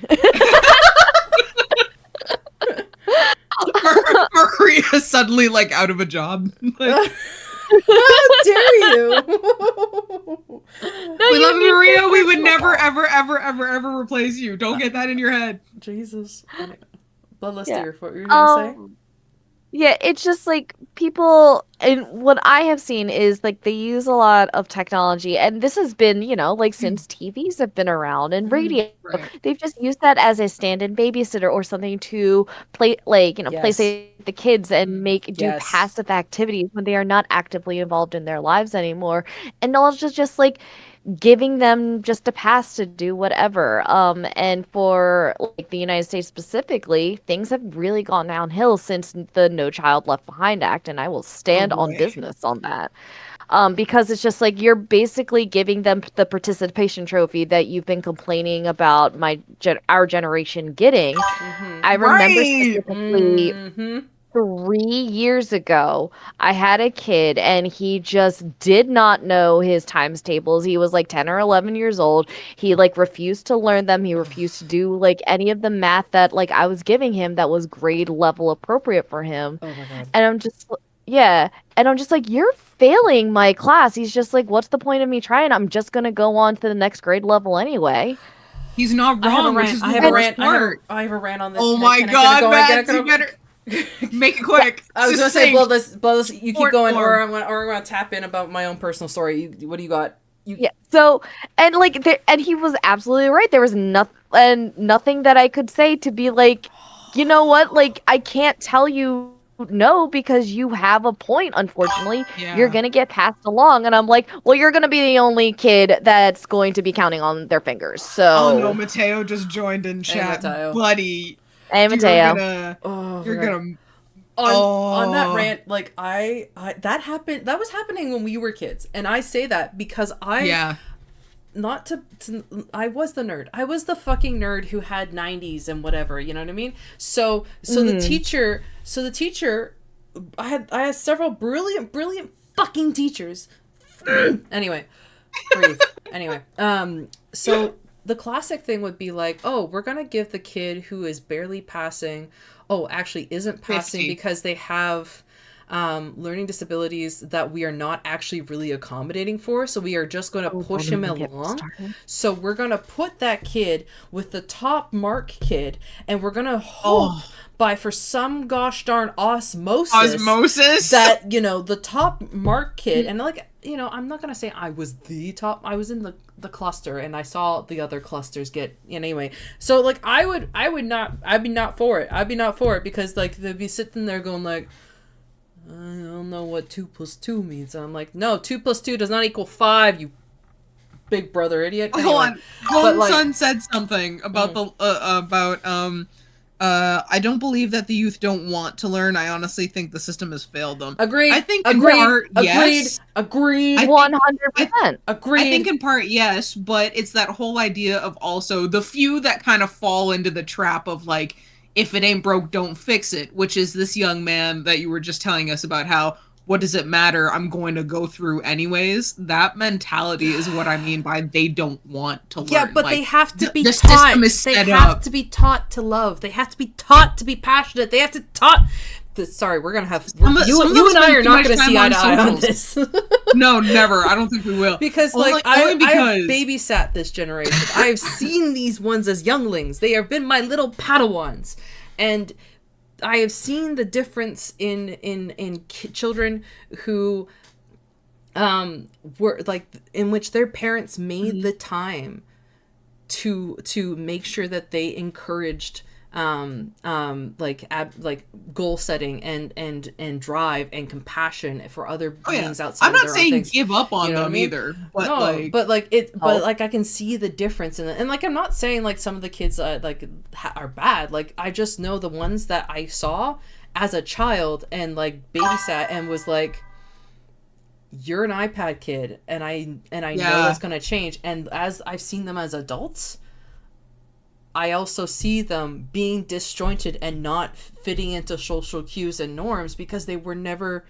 Maria suddenly like out of a job. Like, how dare you? We love you, Maria. We would never, ever replace you. Don't get that in your head. Jesus. Bloodless, dear, what were you gonna say? Yeah, it's just like people, and what I have seen is like they use a lot of technology, and this has been, like since TVs have been around and radio. Right. They've just used that as a stand-in babysitter or something to play, like, play safe the kids and do passive activities when they are not actively involved in their lives anymore. And also just like giving them just a pass to do whatever. And for like the United States specifically, things have really gone downhill since the No Child Left Behind Act, and I will stand on business on that. Because it's just like you're basically giving them the participation trophy that you've been complaining about our generation getting. Mm-hmm. I remember specifically 3 years ago, I had a kid and he just did not know his times tables. He was like 10 or 11 years old. He like refused to learn them. He refused to do like any of the math that like I was giving him that was grade level appropriate for him. Oh my God. And I'm just like, you're failing my class. He's just like, what's the point of me trying? I'm just going to go on to the next grade level anyway. He's not wrong. I have a rant on this. Oh my God, Matt, you better. Make it quick. I was gonna say, Bloodless, you keep Short going, form. or I'm gonna tap in about my own personal story. What do you got? Yeah. So, and like, and he was absolutely right. There was nothing that I could say to be like, you know what? Like, I can't tell you no because you have a point. Unfortunately, you're Yeah. gonna get passed along, and I'm like, well, you're gonna be the only kid that's going to be counting on their fingers. Oh no, So, Mateo just joined in Hey, chat, Mateo. buddy. hey, You're Mateo. gonna, Oh, you're my God. gonna. On that Oh, rant, like I that happened. That was happening when we were kids, and I say that because yeah. not to I was the nerd. I was the fucking nerd who had 90s and whatever, you know what I mean? So the teacher, I had several brilliant fucking teachers. Anyway, breathe. Anyway, so the classic thing would be like, "Oh, we're going to give the kid who is barely passing, actually isn't passing 50. because they have learning disabilities that we are not actually really accommodating for. So we are just going to push him along. So we're going to put that kid with the top mark kid, and we're going to hope by for some gosh darn osmosis that, you know, the top mark kid, and like, you know, I'm not going to say I was the top, I was in the cluster and I saw the other clusters get, anyway. So like I'd be not for it because like they'd be sitting there going like, I don't know what 2 + 2 means. And I'm like, no, 2 + 2 does not equal 5, you big brother idiot. Anyway, Hold on. Home Son said something about I don't believe that the youth don't want to learn. I honestly think the system has failed them. Agreed. I think in part, yes. Agreed. 100%. Agreed. I think in part, yes, but it's that whole idea of also the few that kind of fall into the trap of like, if it ain't broke, don't fix it, which is this young man that you were just telling us about how, what does it matter? I'm going to go through anyways. That mentality is what I mean by they don't want to learn. Yeah, but like, they have to be the taught. System is they set have up. to be taught to love. They have to be taught to be passionate. They have to sorry, we're gonna have you and I are not gonna see eye to eye on this. No, never. I don't think we will. Because like I have babysat this generation. I have seen these ones as younglings. They have been my little Padawans, and I have seen the difference in children who were like, in which their parents made the time to make sure that they encouraged like goal setting and drive and compassion for other beings outside. I'm not of their saying own things. give up on You know them what I mean? either, but no, but like I can see the difference in it, and like I'm not saying like some of the kids like are bad. Like I just know the ones that I saw as a child and like babysat and was like, you're an iPad kid, and I know that's gonna change. And as I've seen them as adults, I also see them being disjointed and not fitting into social cues and norms because they were never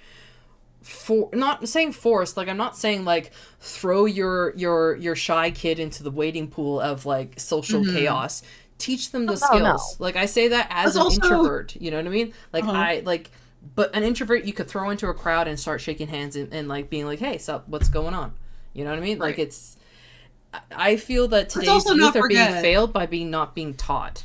not saying forced. Like I'm not saying like throw your shy kid into the wading pool of like social chaos. Teach them the skills. No. Like I say that as an introvert, you know what I mean? Like but an introvert you could throw into a crowd and start shaking hands and like being like, hey, sup, what's going on? You know what I mean? Right. Like I feel that today's youth are being failed by not being taught.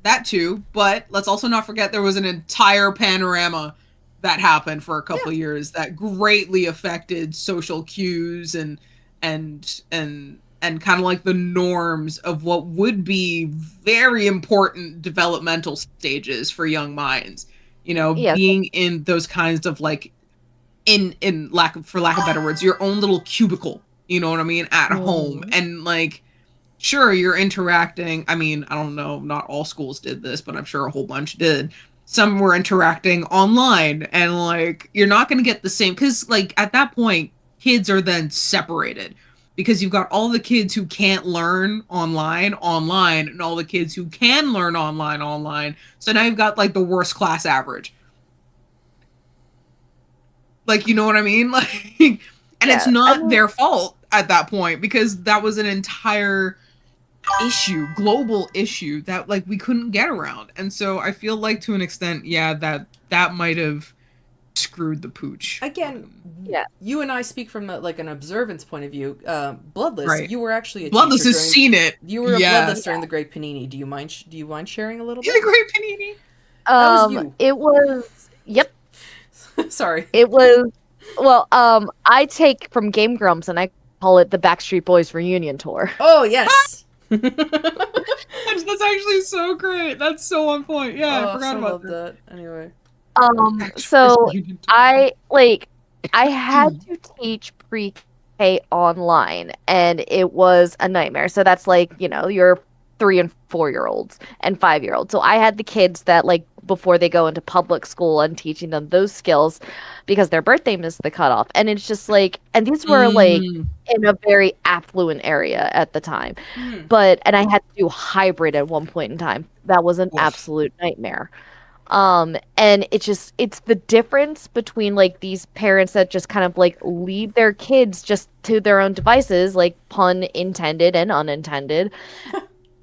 That too, but let's also not forget there was an entire panorama that happened for a couple of years that greatly affected social cues and kind of like the norms of what would be very important developmental stages for young minds. You know, being in those kinds of like in for lack of better words, your own little cubicle. You know what I mean? At home. And like, sure, you're interacting. I mean, I don't know, not all schools did this, but I'm sure a whole bunch did. Some were interacting online, and like, you're not going to get the same, because like at that point, kids are then separated because you've got all the kids who can't learn online, and all the kids who can learn online. So now you've got like the worst class average. Like, you know what I mean? Like, and it's not their fault at that point because that was an entire global issue that like we couldn't get around. And so I feel like to an extent, that might have screwed the pooch. Again, you and I speak from like an observance point of view. Bloodless, right. You were actually a Bloodless has seen it. You were a Bloodless during the Great Panini. Do you mind sharing a little bit? The Great Panini. That was you. It was, yep, Sorry. it was, well, I take from Game Grumps and I call it the Backstreet Boys reunion tour. Oh yes. That's actually so great. That's so on point. Yeah, I Oh, forgot so about love that. that. Anyway. Backstreet So Reunion tour. I like I had to teach pre-K online and it was a nightmare. So that's like, your 3 and 4 year olds and 5 year olds. So I had the kids that like before they go into public school and teaching them those skills because their birthday missed the cutoff. And it's just like, and these were like Mm, in a very affluent area at the time. Hmm. And I had to do hybrid at one point in time. That was an woof. absolute nightmare. And it's the difference between like these parents that just kind of like leave their kids just to their own devices, like pun intended and unintended.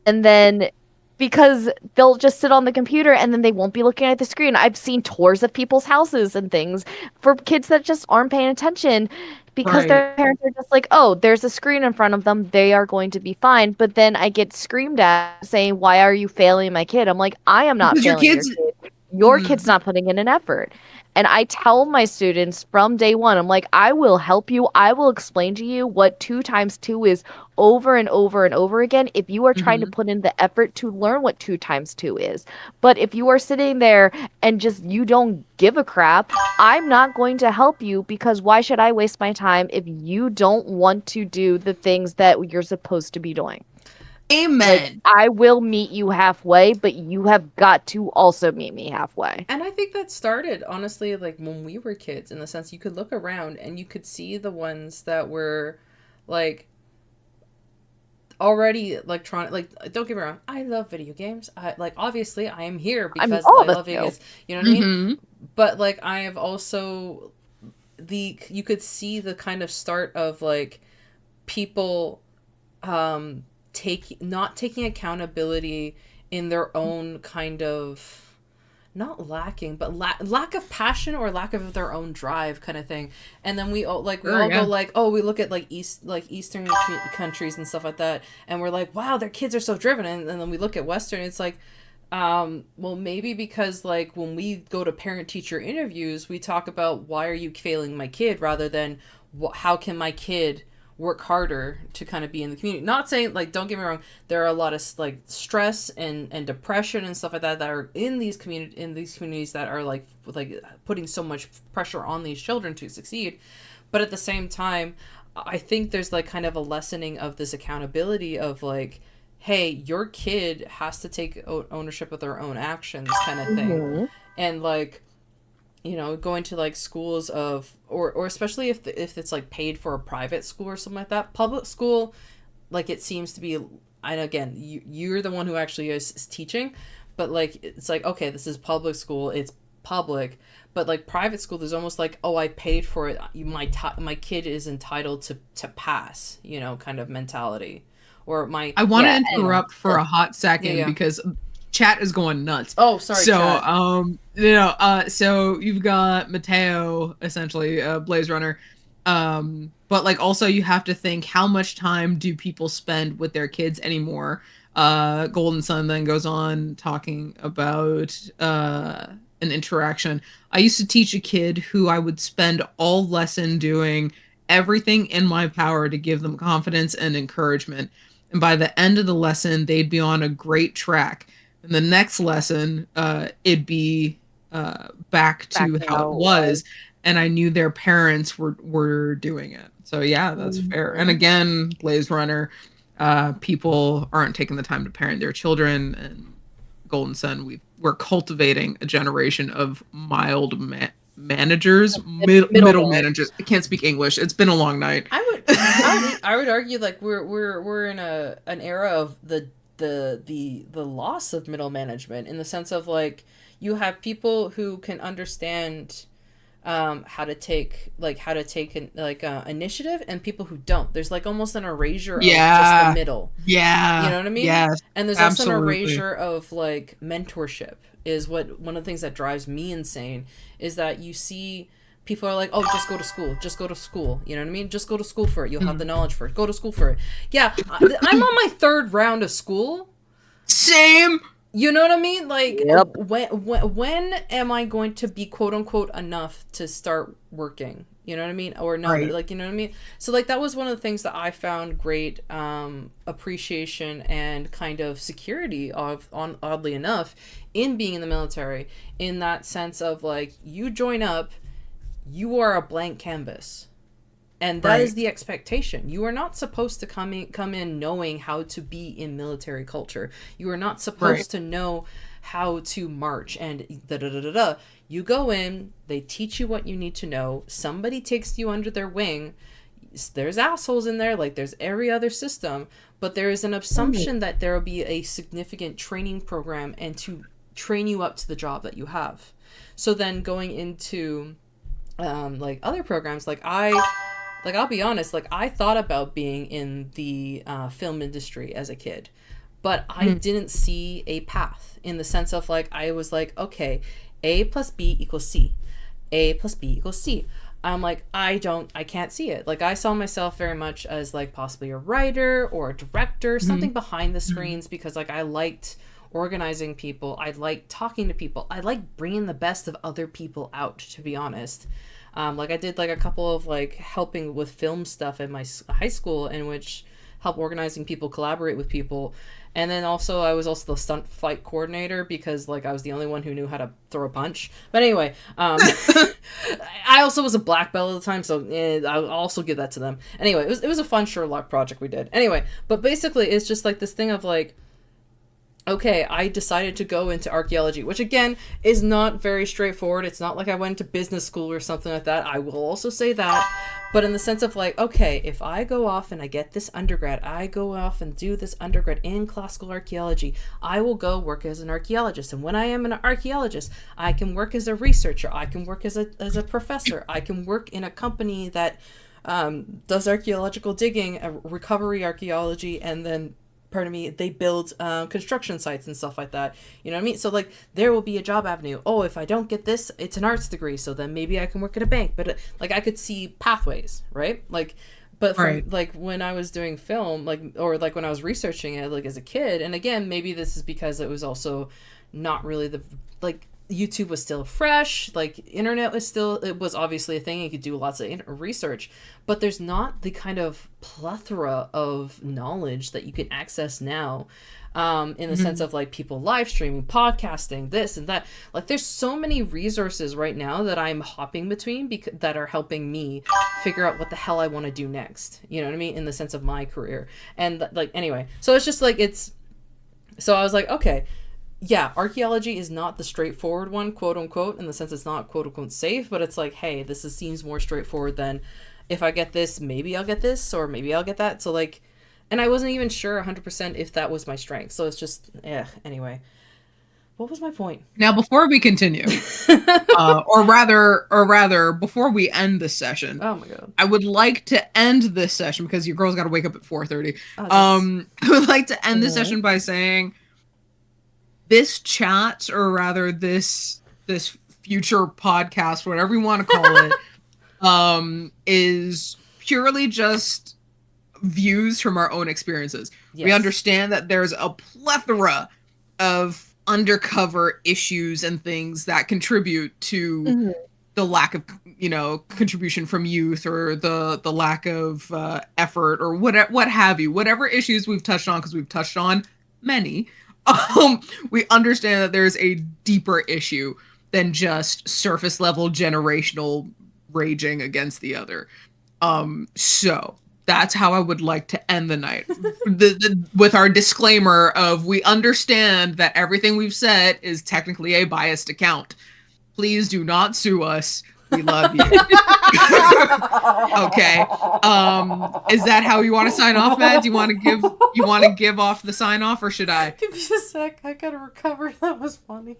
And then because they'll just sit on the computer and then they won't be looking at the screen. I've seen tours of people's houses and things for kids that just aren't paying attention because Right. their parents are just like, oh, there's a screen in front of them. They are going to be fine. But then I get screamed at saying, why are you failing my kid? I'm like, I am not Because your failing your kids. kid. Your Mm, kid's not putting in an effort. And I tell my students from day one, I'm like, I will help you. I will explain to you what 2 times 2 is over and over and over again if you are trying to mhm. put in the effort to learn what 2 times 2 is. But if you are sitting there and just you don't give a crap, I'm not going to help you because why should I waste my time if you don't want to do the things that you're supposed to be doing? Like, Amen. I will meet you halfway, but you have got to also meet me halfway. And I think that started honestly like when we were kids, in the sense you could look around and you could see the ones that were like already electronic. Like, don't get me wrong, I love video games. I like, obviously I am here I mean, because all I of us love video do. games. You know what I mean? Hmm. But like, I have also you could see the kind of start of like people not taking accountability in their own kind of, not lacking, but lack of passion or lack of their own drive kind of thing. And then we all like we Sure, all go yeah. like, oh, we look at like eastern countries and stuff like that, and we're like, wow, their kids are so driven. And then we look at Western, it's like, well, maybe because like when we go to parent teacher interviews, we talk about why are you failing my kid rather than how can my kid work harder to kind of be in the community. Not saying, like, don't get me wrong, there are a lot of like stress and depression and stuff like that that are in these communities that are like putting so much pressure on these children to succeed. But at the same time, I think there's like kind of a lessening of this accountability of like, hey, your kid has to take ownership of their own actions kind of thing. Hmm. And like, going to like schools of, or especially if it's like paid for a private school or something like that. Public school, like, it seems to be, and again, you're the one who actually is teaching, but like, it's like, okay, this is public school, it's public. But like private school, there's almost like, oh, I paid for it, my kid is entitled to pass, kind of mentality. Or my, I want to Yeah. interrupt for a hot yeah, second yeah. because chat is going nuts. Oh, sorry, So, chat. so you've got Mateo, essentially, Blaze Runner. But like also you have to think, how much time do people spend with their kids anymore? Golden Sun then goes on talking about an interaction. I used to teach a kid who I would spend all lesson doing everything in my power to give them confidence and encouragement. And by the end of the lesson, they'd be on a great track. And the next lesson, it'd be back Back to to how how it it was. was. And I knew their parents were doing it. So yeah, that's fair. And Mhm. again, Blaze Runner, people aren't taking the time to parent their children. And Golden Sun, we're cultivating a generation of mild managers, Middle middle man. managers. I can't speak English. It's been a long night. I would argue like we're in an era of the loss of middle management, in the sense of like, you have people who can understand initiative, and people who don't. There's like almost an erasure of just the Yeah, middle. You yeah, know what I mean? yes, And there's also an absolutely. erasure of like mentorship, is what one of the things that drives me insane, is that you see people are like, oh, just go to school, just go to school. You know what I mean? Just go to school for it. You'll have the knowledge for it. Go to school for it. Yeah, I'm on my third round of school. Same. You know what I mean? Like, Yep. when am I going to be quote unquote enough to start working? You know what I mean? Or not, Right. like, you know what I mean? So, like, that was one of the things that I found great appreciation and kind of security of, on oddly enough, in being in the military, in that sense of, like, you join up, you are a blank canvas. And that is Right. the expectation. You are not supposed to come in knowing how to be in military culture. You are not Right. supposed to know how to march and da da da da da. You go in, they teach you what you need to know. Somebody takes you under their wing. There's assholes in there, like there's every other system, but there is an assumption that there will be a significant training program and to train you up to the job that you have. So then going into like other programs, like I'll be honest, like I thought about being in the film industry as a kid, but I Mm. didn't see a path in the sense of like I was like, okay, A plus B equals C, A plus B equals C. I'm like, I can't see it. Like I saw myself very much as like possibly a writer or a director, something Mhm. behind the Mhm. screens, because like I liked organizing people, I liked talking to people, I like bringing the best of other people out, to be honest. Like I did like a couple of like helping with film stuff in my high school, in which help organizing people, collaborate with people, and then also I was also the stunt fight coordinator because like I was the only one who knew how to throw a punch. But anyway, I also was a black belt at the time, so I'll also give that to them. Anyway, it was a fun Sherlock project we did. Anyway, but basically it's just like this thing of like, okay, I decided to go into archaeology, which again is not very straightforward. It's not like I went to business school or something like that. I will also say that. But in the sense of like, okay, if I go off and I get this undergrad, I go off and do this undergrad in classical archaeology, I will go work as an archaeologist. And when I am an archaeologist, I can work as a researcher. I can work as a professor. I can work in a company that does archaeological digging, recovery archaeology, and then pardon me, they build construction sites and stuff like that. You know what I mean? So like there will be a job avenue. Oh, if I don't get this, it's an arts degree, so then maybe I can work at a bank. But like I could see pathways, right? Like, but from Right. like when I was doing film, like or like when I was researching it, like as a kid, and again maybe this is because it was also not really the like YouTube was still fresh, like internet was still, it was obviously a thing. You could do lots of research, but there's not the kind of plethora of knowledge that you can access now. In the sense Mhm. of like people live streaming, podcasting, this and that. Like there's so many resources right now that I'm hopping between that are helping me figure out what the hell I want to do next. You know what I mean? In the sense of my career. And like anyway, so it's just like so I was like, okay, yeah, archaeology is not the straightforward one, quote unquote, in the sense it's not quote unquote safe, but it's like, hey, seems more straightforward than if I get this, maybe I'll get this, or maybe I'll get that. So like, and I wasn't even sure 100% if that was my strength. So it's just, yeah, anyway. What was my point? Now, before we continue, or rather, before we end this session, Oh my god. I would like to end this session because your girl's got to wake up at 4:30. Oh, this. I would like to end this Mhm. session by saying this chat, or rather this future podcast, whatever you want to call it, is purely just views from our own experiences. Yes. We understand that there's a plethora of undercover issues and things that contribute to Mhm. the lack of contribution from youth, or the lack of effort, or what have you, whatever issues we've touched on, because we've touched on many. We understand that there's a deeper issue than just surface level generational raging against the other. So that's how I would like to end the night. With our disclaimer of, we understand that everything we've said is technically a biased account. Please do not sue us. We love you. Okay. Is that how you want to sign off, Matt? Do you want to give off the sign off, or should I? Give me a sec. I gotta recover. That was funny.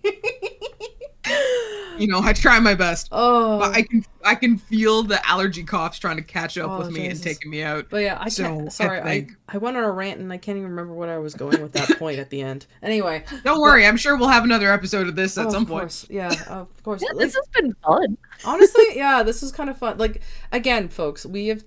I try my best. Oh. But I can feel the allergy coughs trying to catch up with me Jesus. and taking me out. But yeah, I So, can't. Sorry, I went on a rant and I can't even remember what I was going with that point at the end. Anyway, don't worry, I'm sure we'll have another episode of this at some point. Course. Yeah, of course. Yeah, this has been fun. Honestly, yeah, this is kind of fun. Like again, folks, we've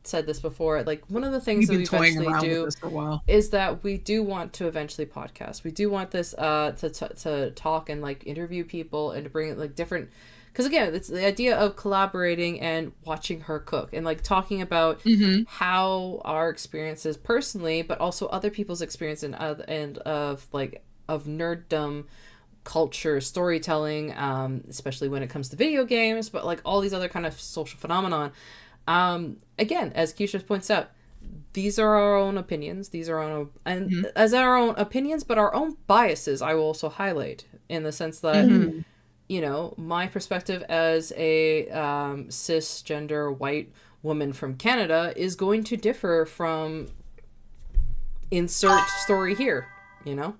said this before. Like, one of the things We've that been we toying eventually around with do this for a while. is that we do want to eventually podcast. We do want this to talk and like interview people and to bring like different, because again, it's the idea of collaborating and watching her cook and like talking about how our experiences personally, but also other people's experience and of like of nerddom culture, storytelling, especially when it comes to video games, but like all these other kind of social phenomenon. Again, as Keisha points out, these are our own opinions. These are our own, and as our own opinions, but our own biases. I will also highlight in the sense that you know, my perspective as a cisgender white woman from Canada is going to differ from insert story here. You know.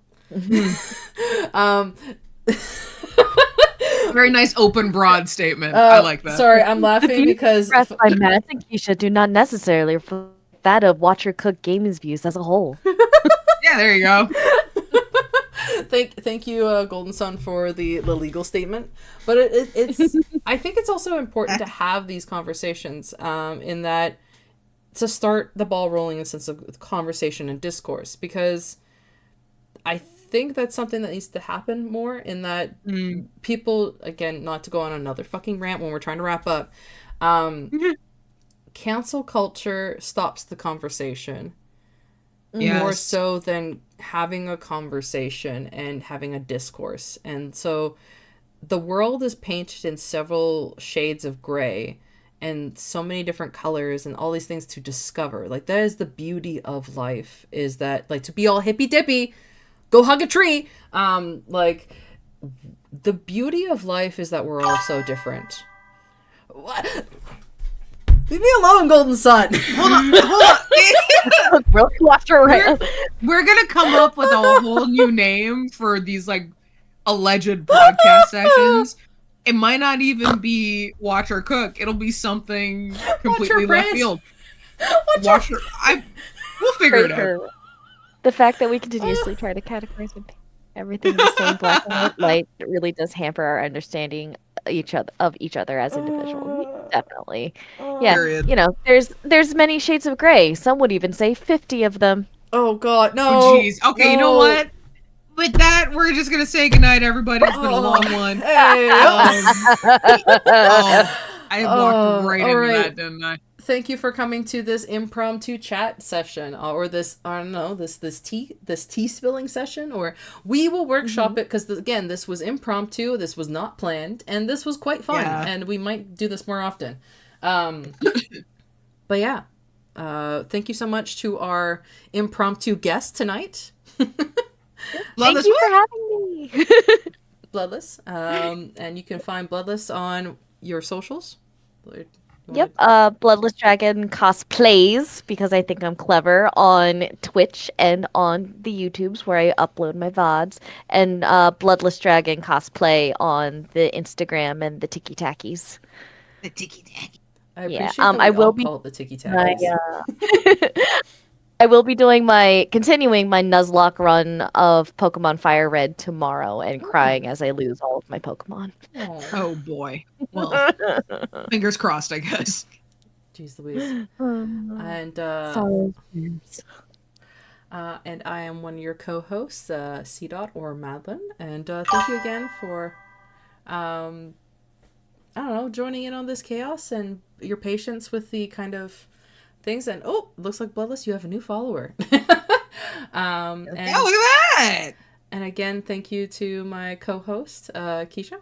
Very nice, open, broad statement. I like that. Sorry, I'm laughing because expressed by Matt and Keisha do not necessarily reflect that of Watcher Cook Gaming's views as a whole. Yeah, there you go. Thank you, Golden Sun, for the legal statement. But it's I think it's also important to have these conversations in that to start the ball rolling in a sense of conversation and discourse, because I think that's something that needs to happen more in that people, again, not to go on another fucking rant when we're trying to wrap up, cancel culture stops the conversation more so than having a conversation and having a discourse. And so the world is painted in several shades of gray and so many different colors and all these things to discover. Like, that is the beauty of life, is that, like, to be all hippy dippy, go hug a tree. Like, the beauty of life is that we're all so different. What? Leave me alone, Golden Sun. Hold on. We're gonna come up with a whole new name for these like alleged podcast sessions. It might not even be Watch or Cook. It'll be something completely left field. We'll figure it out. The fact that we continuously try to categorize everything the same black and white light really does hamper our understanding of each other as individuals. Definitely. Yeah. Period. You know, there's many shades of gray. Some would even say 50 of them. Oh God, no. Oh jeez. Okay, no. You know what? With that, we're just gonna say goodnight, everybody. It's been a long one. Hey. I walked right into that, didn't I? Thank you for coming to this impromptu chat session, or this, I don't know, this tea spilling session, or we will workshop it, because again, this was impromptu, this was not planned, and this was quite fun, and we might do this more often. But yeah, thank you so much to our impromptu guest tonight. Thank you for having me. Bloodless, and you can find Bloodless on your socials. Yep, Bloodless Dragon cosplays, because I think I'm clever, on Twitch and on the YouTubes where I upload my VODs, and Bloodless Dragon cosplay on the Instagram and the Tiki Takis. The Tiki Taki. I appreciate that I will call it the Tiki Takis. I will be continuing my Nuzlocke run of Pokemon Fire Red tomorrow and crying as I lose all of my Pokemon. Oh boy. Well, fingers crossed, I guess. Jeez Louise. And I am one of your co-hosts, C. or Madeline. And thank you again for, I don't know, joining in on this chaos and your patience with the kind of things. And looks like Bloodless, you have a new follower. And look at that. And again, thank you to my co-host, Keisha.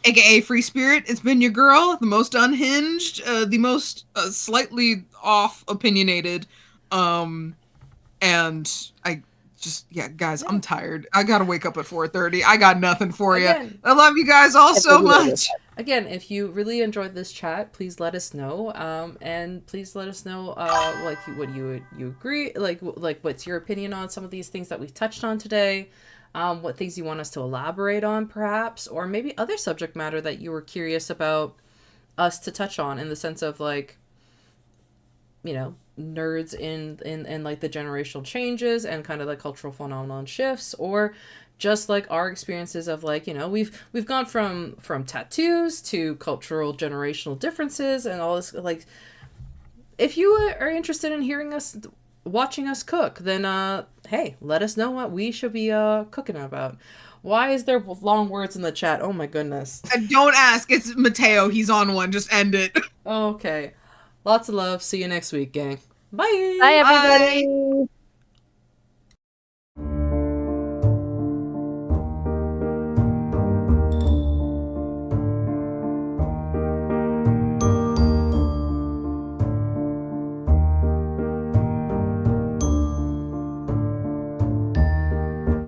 AKA Free Spirit. It's been your girl, the most unhinged, the most slightly off opinionated. And I just, guys, I'm tired. I gotta wake up at 4:30. I got nothing for you. I love you guys all so much. Again, if you really enjoyed this chat, please let us know. And please let us know, like, what you agree, like what's your opinion on some of these things that we touched on today. What things you want us to elaborate on, perhaps, or maybe other subject matter that you were curious about us to touch on, in the sense of, like, you know, nerds in like the generational changes and kind of the cultural phenomenon shifts, or just like our experiences of, like, you know, we've gone from tattoos to cultural generational differences and all this, like, if you are interested in hearing us, watching us cook, then hey, let us know what we should be cooking about. Why is there long words in the chat? Oh my goodness. And don't ask. It's Mateo. He's on one. Just end it. Okay. Lots of love. See you next week, gang. Bye. Bye, Bye. everybody.